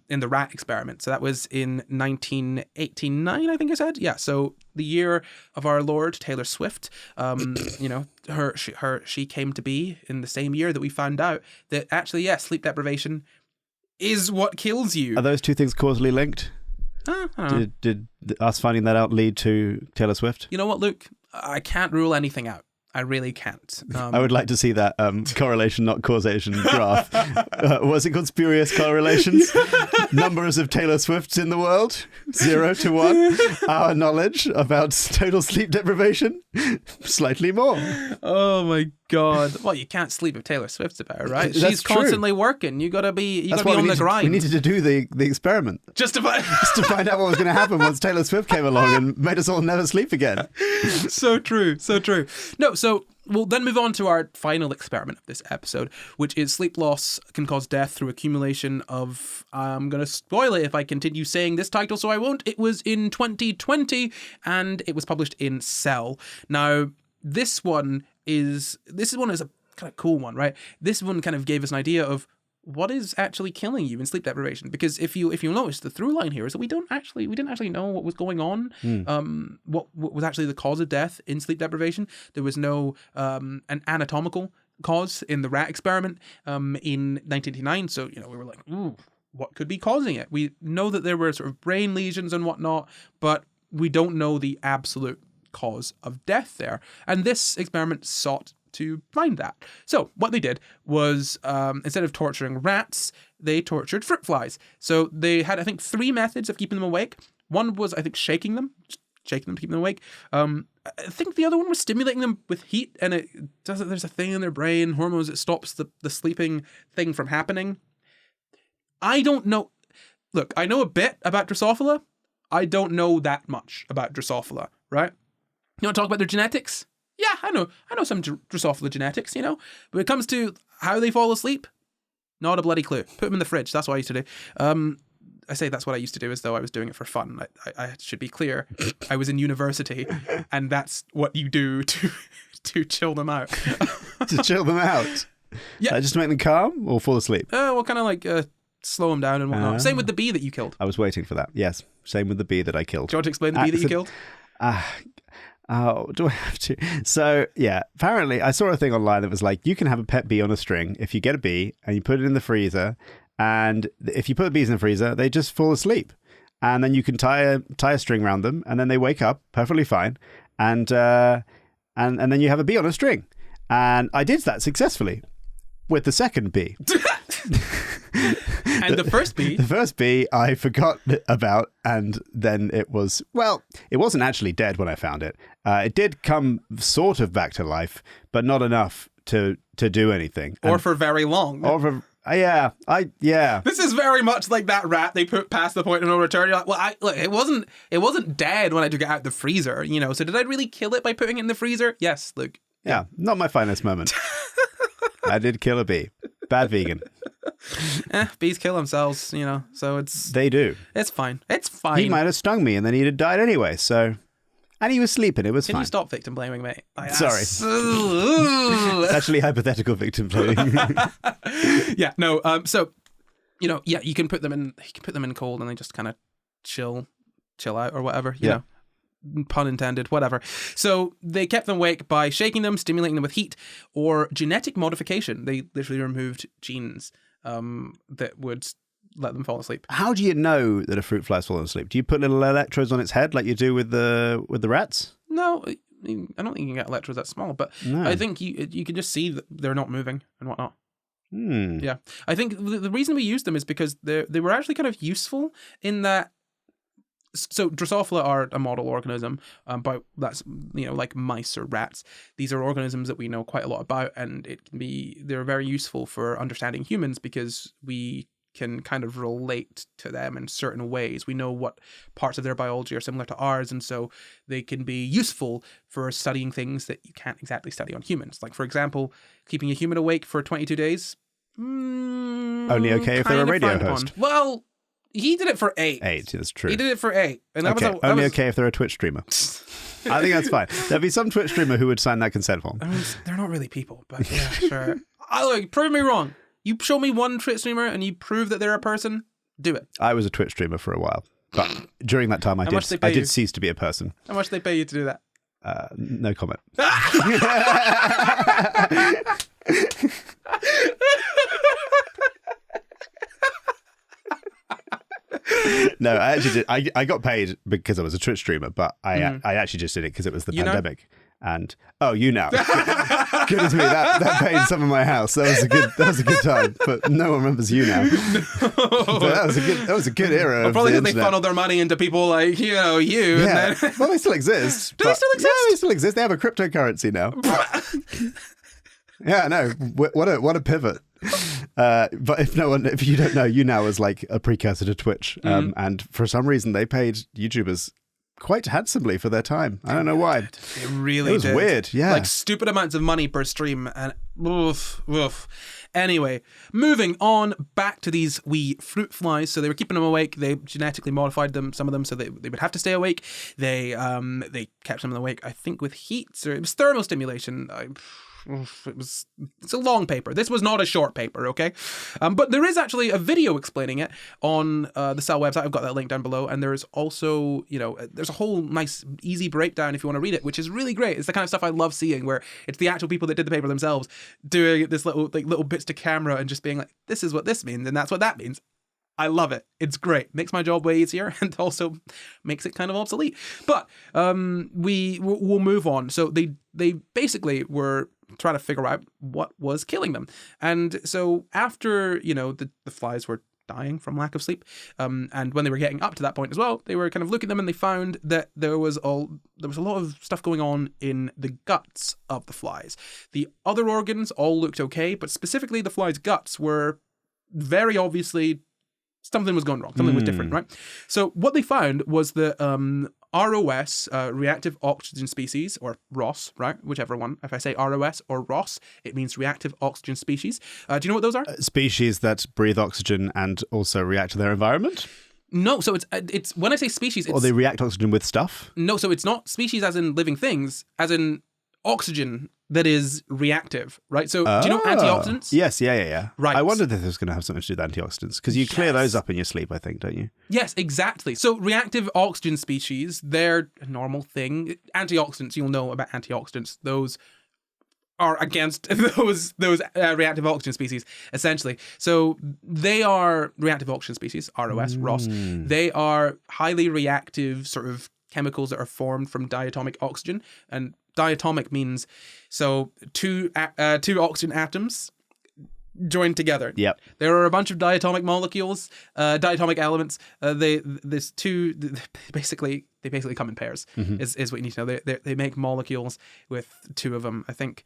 Speaker 1: in the rat experiment. So that was in 1989, I think I said. Yeah. So the year of our Lord Taylor Swift. She came to be in the same year that we found out that actually, yes, sleep deprivation is what kills you.
Speaker 2: Are those two things causally linked?
Speaker 1: I don't know.
Speaker 2: Did us finding that out lead to Taylor Swift?
Speaker 1: You know what, Luke? I can't rule anything out. I really can't.
Speaker 2: I would like to see that correlation, not causation graph. Was it called spurious correlations? Numbers of Taylor Swifts in the world, 0 to 1. Our knowledge about total sleep deprivation, slightly more.
Speaker 1: Oh my God. Well, you can't sleep if Taylor Swift's about, right?
Speaker 2: That's
Speaker 1: She's constantly working. You gotta be on the grind.
Speaker 2: We needed to do the experiment.
Speaker 1: Just to
Speaker 2: find out what was going to happen once Taylor Swift came along and made us all never sleep again.
Speaker 1: So true. No, so we'll then move on to our final experiment of this episode, which is sleep loss can cause death through accumulation of, I'm going to spoil it if I continue saying this title, so I won't. It was in 2020, and it was published in Cell. Now, this one is a kind of cool one, right? This one kind of gave us an idea of what is actually killing you in sleep deprivation, because if you'll notice, the through line here is that we didn't actually know what was going on, what was actually the cause of death in sleep deprivation. There was no an anatomical cause in the rat experiment in 1989, so we were like, ooh, what could be causing it? We know that there were sort of brain lesions and whatnot, but we don't know the absolute cause of death there, and this experiment sought to find that. So what they did was, instead of torturing rats, they tortured fruit flies. So they had, I think, 3 methods of keeping them awake. One was, I think, shaking them to keep them awake. I think the other one was stimulating them with heat, and there's a thing in their brain, hormones, that stops the sleeping thing from happening. I don't know. Look, I know a bit about Drosophila. I don't know that much about Drosophila, right? You want to talk about their genetics? Yeah, I know some Drosophila genetics, But when it comes to how they fall asleep, not a bloody clue. Put them in the fridge. That's what I used to do. I say that's what I used to do as though I was doing it for fun. I should be clear. I was in university, and that's what you do to chill them out.
Speaker 2: To chill them out?
Speaker 1: Yeah.
Speaker 2: Just to make them calm or fall asleep?
Speaker 1: Well, kind of like slow them down and whatnot. Same with the bee that you killed.
Speaker 2: I was waiting for that. Yes, same with the bee that I killed.
Speaker 1: Do you want to explain the bee that you killed?
Speaker 2: Oh, do I have to? So, yeah, apparently I saw a thing online that was like, you can have a pet bee on a string if you get a bee and you put it in the freezer, and if you put the bees in the freezer, they just fall asleep. And then you can tie a string around them, and then they wake up perfectly fine, and then you have a bee on a string. And I did that successfully with the second bee.
Speaker 1: And the first bee?
Speaker 2: The first bee I forgot about, and then it wasn't actually dead when I found it. It did come sort of back to life, but not enough to do anything.
Speaker 1: Or for very long.
Speaker 2: Or for... Yeah.
Speaker 1: This is very much like that rat they put past the point of no return. You're like, well, look, it wasn't dead when I took it out of the freezer, So did I really kill it by putting it in the freezer? Yes, Luke.
Speaker 2: Yeah, not my finest moment. I did kill a bee. Bad vegan.
Speaker 1: Bees kill themselves, so
Speaker 2: They do.
Speaker 1: It's fine. It's fine.
Speaker 2: He might have stung me and then he'd have died anyway, so... And he was sleeping, it was fine.
Speaker 1: Can you stop victim blaming, mate?
Speaker 2: Sorry. It's actually hypothetical victim blaming.
Speaker 1: Yeah, no, so, you can put them in cold and they just kind of chill out or whatever, you know. pun intended, whatever. So they kept them awake by shaking them, stimulating them with heat, or genetic modification. They literally removed genes that would let them fall asleep.
Speaker 2: How do you know that a fruit fly's fallen asleep? Do you put little electrodes on its head like you do with the rats?
Speaker 1: No, I don't think you can get electrodes that small, but
Speaker 2: No.
Speaker 1: I think you can just see that they're not moving and whatnot.
Speaker 2: Hmm.
Speaker 1: Yeah, I think the reason we used them is because they were actually kind of useful in that. So Drosophila are a model organism, but that's like mice or rats. These are organisms that we know quite a lot about, and they're very useful for understanding humans because we can kind of relate to them in certain ways. We know what parts of their biology are similar to ours, and so they can be useful for studying things that you can't exactly study on humans. Like, for example, keeping a human awake for 22 days.
Speaker 2: Only okay if they're a radio host.
Speaker 1: Well, he did it for 8.
Speaker 2: 8, that's true.
Speaker 1: He did it for 8. And that
Speaker 2: okay.
Speaker 1: was
Speaker 2: Only okay if they're a Twitch streamer. I think that's fine. There'll be some Twitch streamer who would sign that consent form.
Speaker 1: I mean, they're not really people, but yeah, sure. Prove me wrong. You show me one Twitch streamer and you prove that they're a person, do it.
Speaker 2: I was a Twitch streamer for a while, but during that time I did cease to be a person.
Speaker 1: How much they pay you to do that?
Speaker 2: No comment. No, I actually did. I got paid because I was a Twitch streamer, but I actually just did it because it was the pandemic. And you now, goodness me, that paid some of my house. That was a good time. But no one remembers you now. But that was a good era.
Speaker 1: Well, probably because they funneled their money into people like you.
Speaker 2: Yeah.
Speaker 1: And then...
Speaker 2: Well, they still exist.
Speaker 1: Do they still exist?
Speaker 2: Yeah, they still exist. They have a cryptocurrency now. Yeah, no. What a pivot. But if you don't know, you now was like a precursor to Twitch, and for some reason they paid YouTubers quite handsomely for their time. I don't know why.
Speaker 1: It really
Speaker 2: was
Speaker 1: did.
Speaker 2: Weird. Yeah,
Speaker 1: like stupid amounts of money per stream, and oof. Anyway, moving on back to these wee fruit flies. So they were keeping them awake. They genetically modified some of them, so they would have to stay awake. They kept them awake, I think, with heat, or it was thermal stimulation. It's a long paper. This was not a short paper, okay? But there is actually a video explaining it on the Cell website. I've got that link down below, and there's also, there's a whole nice, easy breakdown if you want to read it, which is really great. It's the kind of stuff I love seeing, where it's the actual people that did the paper themselves doing this little bits to camera and just being like, this is what this means, and that's what that means. I love it. It's great. Makes my job way easier and also makes it kind of obsolete. But we'll move on. So they basically were trying to figure out what was killing them. And so after, the flies were dying from lack of sleep, and when they were getting up to that point as well, they were kind of looking at them and they found that there was a lot of stuff going on in the guts of the flies. The other organs all looked okay, but specifically the flies' guts were very obviously something was going wrong. Something was different, right? So what they found was that ROS, reactive oxygen species, or ROS, right? Whichever one. If I say ROS or ROS, it means reactive oxygen species. Do you know what those are?
Speaker 2: Species that breathe oxygen and also react to their environment?
Speaker 1: No, so it's when I say species...
Speaker 2: Or they react oxygen with stuff?
Speaker 1: No, so it's not species as in living things, as in oxygen that is reactive, right? So do you know antioxidants?
Speaker 2: Yes, yeah.
Speaker 1: Right.
Speaker 2: I wondered if this was going to have something to do with antioxidants, because you clear those up in your sleep, I think, don't you?
Speaker 1: Yes, exactly. So reactive oxygen species, they're a normal thing. Antioxidants, you'll know about antioxidants. Those are against those reactive oxygen species, essentially. So they are reactive oxygen species, ROS, ROS. They are highly reactive sort of chemicals that are formed from diatomic oxygen, and diatomic means two oxygen atoms joined together.
Speaker 2: Yep.
Speaker 1: There are a bunch of diatomic molecules, diatomic elements. They basically come in pairs. Is what you need to know. They make molecules with two of them. I think.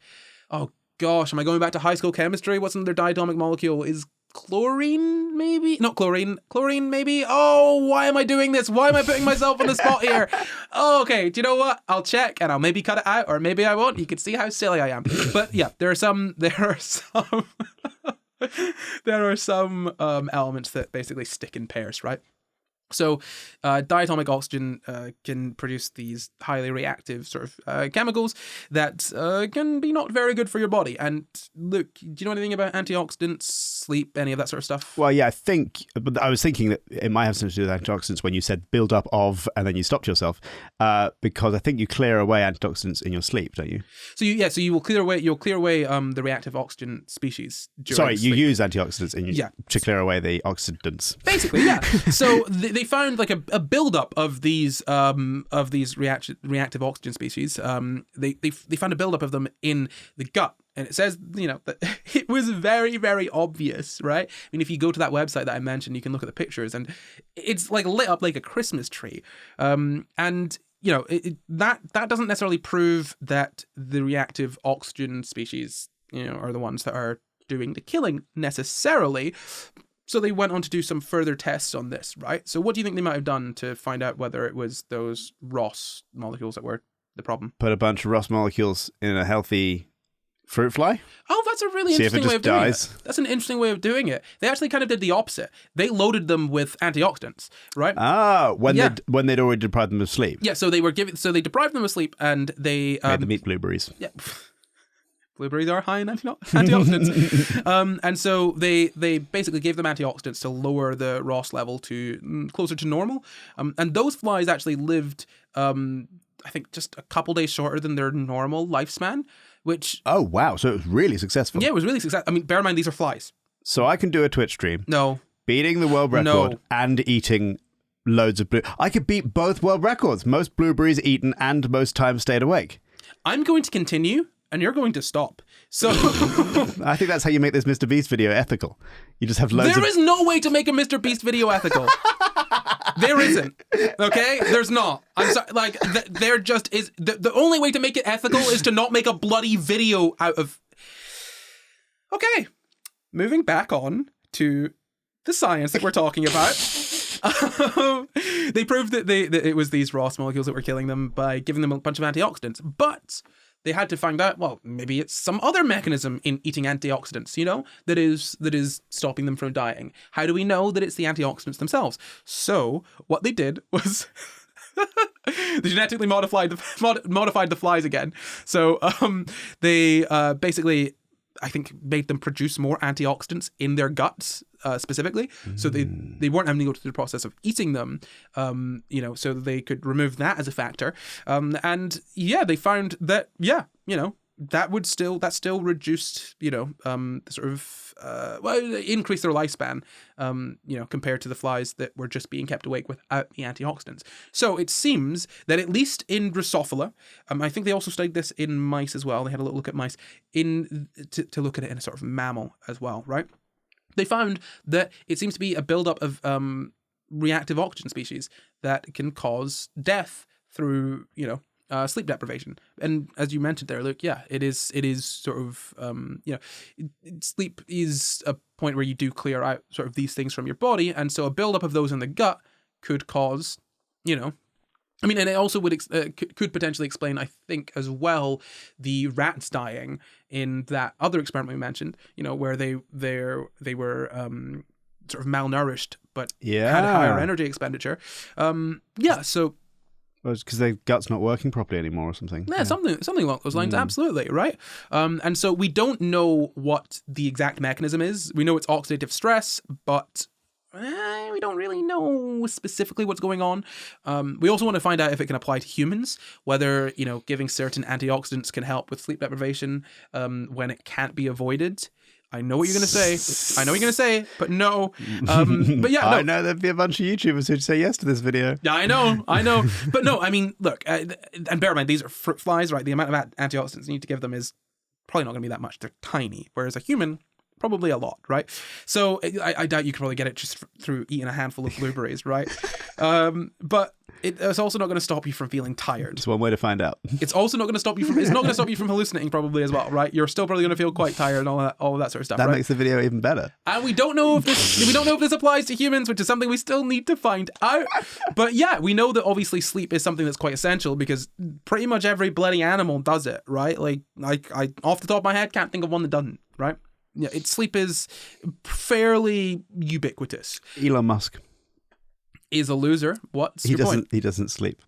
Speaker 1: Oh gosh, am I going back to high school chemistry? What's another diatomic molecule? Is chlorine, maybe? Not chlorine. Chlorine, maybe? Oh, why am I doing this? Why am I putting myself on the spot here? Oh, okay, do you know what? I'll check and I'll maybe cut it out, or maybe I won't. You can see how silly I am. But yeah, there are some elements that basically stick in pairs, right? So diatomic oxygen can produce these highly reactive sort of chemicals that can be not very good for your body. And look, do you know anything about antioxidants sleep, any of that sort of stuff?
Speaker 2: Well, yeah, but I was thinking that it might have something to do with antioxidants when you said build up of, and then you stopped yourself, because I think you clear away antioxidants in your sleep, don't you?
Speaker 1: So you will clear away the reactive oxygen species.
Speaker 2: Sorry,
Speaker 1: sleep.
Speaker 2: you use antioxidants to clear away the oxidants.
Speaker 1: Basically, yeah. So they found like a buildup of these reactive oxygen species. They found a buildup of them in the gut. And it says, that it was very, very obvious, right? I mean, if you go to that website that I mentioned, you can look at the pictures, and it's like lit up like a Christmas tree. And that doesn't necessarily prove that the reactive oxygen species, are the ones that are doing the killing necessarily. So they went on to do some further tests on this, right? So what do you think they might have done to find out whether it was those ROS molecules that were the problem?
Speaker 2: Put a bunch of ROS molecules in a healthy fruit fly?
Speaker 1: Oh, that's a really interesting way of doing it. That's an interesting way of doing it. They actually kind of did the opposite. They loaded them with antioxidants, right?
Speaker 2: Ah, when they'd already deprived them of sleep.
Speaker 1: Yeah, so they deprived them of sleep, and they
Speaker 2: made them eat blueberries.
Speaker 1: Yeah. Blueberries are high in antioxidants. And so they basically gave them antioxidants to lower the ROS level to closer to normal. And those flies actually lived, I think, just a couple days shorter than their normal lifespan, which...
Speaker 2: Oh, wow. So it was really successful.
Speaker 1: Yeah, it was really successful. I mean, bear in mind, these are flies.
Speaker 2: So I can do a Twitch stream.
Speaker 1: No.
Speaker 2: Beating the world record and eating loads of I could beat both world records. Most blueberries eaten and most time stayed awake.
Speaker 1: I'm going to continue, and you're going to stop. So
Speaker 2: I think that's how you make this Mr. Beast video ethical. You just have loads
Speaker 1: There is no way to make a Mr. Beast video ethical. There isn't. Okay? There's not. I'm sorry. Like, there just is. The only way to make it ethical is to not make a bloody video out of... Okay. Moving back on to the science that we're talking about. They proved that it was these ROS molecules that were killing them by giving them a bunch of antioxidants. But they had to find out, well, maybe it's some other mechanism in eating antioxidants, that is stopping them from dying. How do we know that it's the antioxidants themselves? So what they did was they genetically modified the flies again. So they basically, I think, made them produce more antioxidants in their guts, specifically. So they weren't having to go through the process of eating them, so they could remove that as a factor. And they found that, that still reduced, sort of, increased their lifespan, compared to the flies that were just being kept awake without the antioxidants. So it seems that at least in Drosophila, I think they also studied this in mice as well. They had a little look at mice to look at it in a sort of mammal as well, right? They found that it seems to be a buildup of reactive oxygen species that can cause death through, sleep deprivation. And as you mentioned there, Luke, it is sort of, sleep is a point where you do clear out sort of these things from your body. And so a buildup of those in the gut could cause, and it also could potentially explain, I think, as well, the rats dying in that other experiment we mentioned, where they were sort of malnourished but had a higher energy expenditure. So
Speaker 2: well, it's because their gut's not working properly anymore or something.
Speaker 1: Yeah, something along those lines, absolutely, right? And so we don't know what the exact mechanism is. We know it's oxidative stress, but we don't really know specifically what's going on. We also want to find out if it can apply to humans, whether, giving certain antioxidants can help with sleep deprivation when it can't be avoided. I know what you're going to say. But no. But yeah, no.
Speaker 2: I know there'd be a bunch of YouTubers who'd say yes to this video.
Speaker 1: Yeah, I know. But no, I mean, look, and bear in mind, these are fruit flies, right? The amount of antioxidants you need to give them is probably not going to be that much. They're tiny. Whereas a human, probably a lot, right? So I doubt you could probably get it just through eating a handful of blueberries, right? But it's also not going to stop you from feeling tired.
Speaker 2: It's one way to find out.
Speaker 1: It's also not going to stop you from. It's not going to stop you from hallucinating, probably, as well, right? You're still probably going to feel quite tired and all of that sort of stuff.
Speaker 2: That
Speaker 1: right?
Speaker 2: makes the video even better.
Speaker 1: And we don't know if this applies to humans, which is something we still need to find out. But yeah, we know that obviously sleep is something that's quite essential because pretty much every bloody animal does it, right? Like I off the top of my head can't think of one that doesn't, right? Yeah, sleep is fairly ubiquitous.
Speaker 2: Elon Musk
Speaker 1: is a loser. What's your point?
Speaker 2: He doesn't sleep.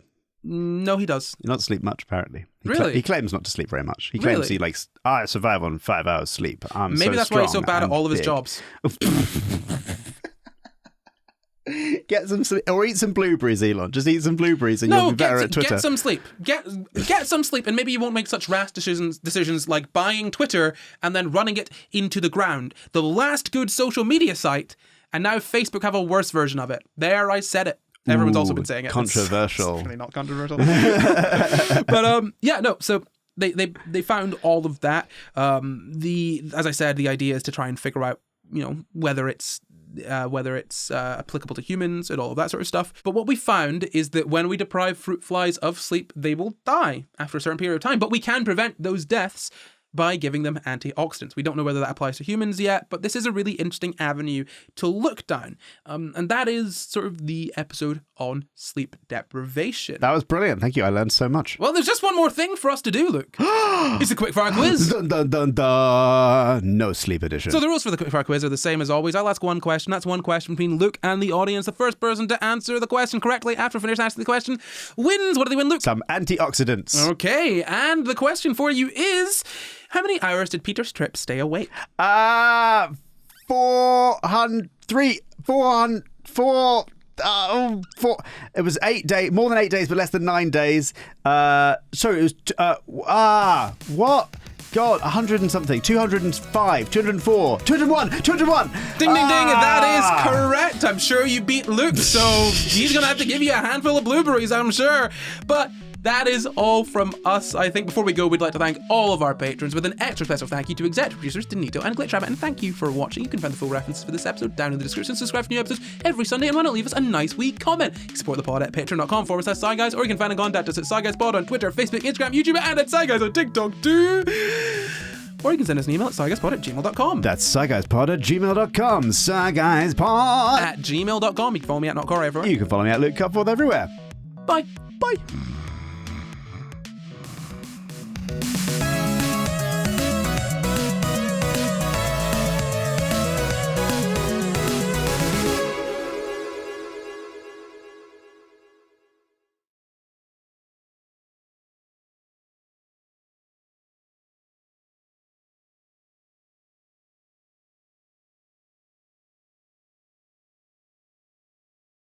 Speaker 1: No, he does.
Speaker 2: He doesn't sleep much, apparently.
Speaker 1: Really?
Speaker 2: He claims not to sleep very much. He claims he I survive on 5 hours sleep.
Speaker 1: Maybe that's why he's so bad at all of his jobs.
Speaker 2: Get some sleep, or eat some blueberries, Elon. Just eat some blueberries, and you'll be better at Twitter.
Speaker 1: Get some sleep. Get some sleep, and maybe you won't make such rash decisions like buying Twitter and then running it into the ground. The last good social media site, and now Facebook have a worse version of it. There, I said it. Everyone's also been saying it.
Speaker 2: Controversial.
Speaker 1: It's really not controversial. But so they found all of that. As I said, the idea is to try and figure out, whether it's applicable to humans and all of that sort of stuff. But what we found is that when we deprive fruit flies of sleep, they will die after a certain period of time. But we can prevent those deaths by giving them antioxidants. We don't know whether that applies to humans yet, but this is a really interesting avenue to look down. And that is sort of the episode on sleep deprivation.
Speaker 2: That was brilliant. Thank you. I learned so much.
Speaker 1: Well, there's just one more thing for us to do, Luke. It's a quickfire quiz.
Speaker 2: Dun, dun, dun, dun. No sleep edition.
Speaker 1: So the rules for the quickfire quiz are the same as always. I'll ask one question. That's one question between Luke and the audience. The first person to answer the question correctly after I finish answering the question wins. What do they win, Luke?
Speaker 2: Some antioxidants.
Speaker 1: Okay, and the question for you is... how many hours did Peter Tripp stay awake?
Speaker 2: 404. It was 8 days, more than 8 days, but less than 9 days. Sorry, it was, what? God, 100 and something, 205, 204, 201, 201.
Speaker 1: Ding, ding, ding. That is correct. I'm sure you beat Luke, so he's going to have to give you a handful of blueberries, I'm sure. But that is all from us. I think before we go, we'd like to thank all of our patrons with an extra special thank you to executive producers Denito and Glitch Rabbit, and thank you for watching. You can find the full references for this episode down in the description. Subscribe for new episodes every Sunday, and why not leave us a nice wee comment? You can support the pod at patreon.com/SCI Guys, or you can find and contact us at SCI Guys Pod on Twitter, Facebook, Instagram, YouTube, and at SCI Guys on TikTok too. Or you can send us an email at sciguyspod@gmail.com.
Speaker 2: That's sciguyspod@gmail.com. Sciguyspod
Speaker 1: @gmail.com. You can follow me at NotCore everywhere.
Speaker 2: You can follow me at Luke Cupforth everywhere.
Speaker 1: Bye. Bye.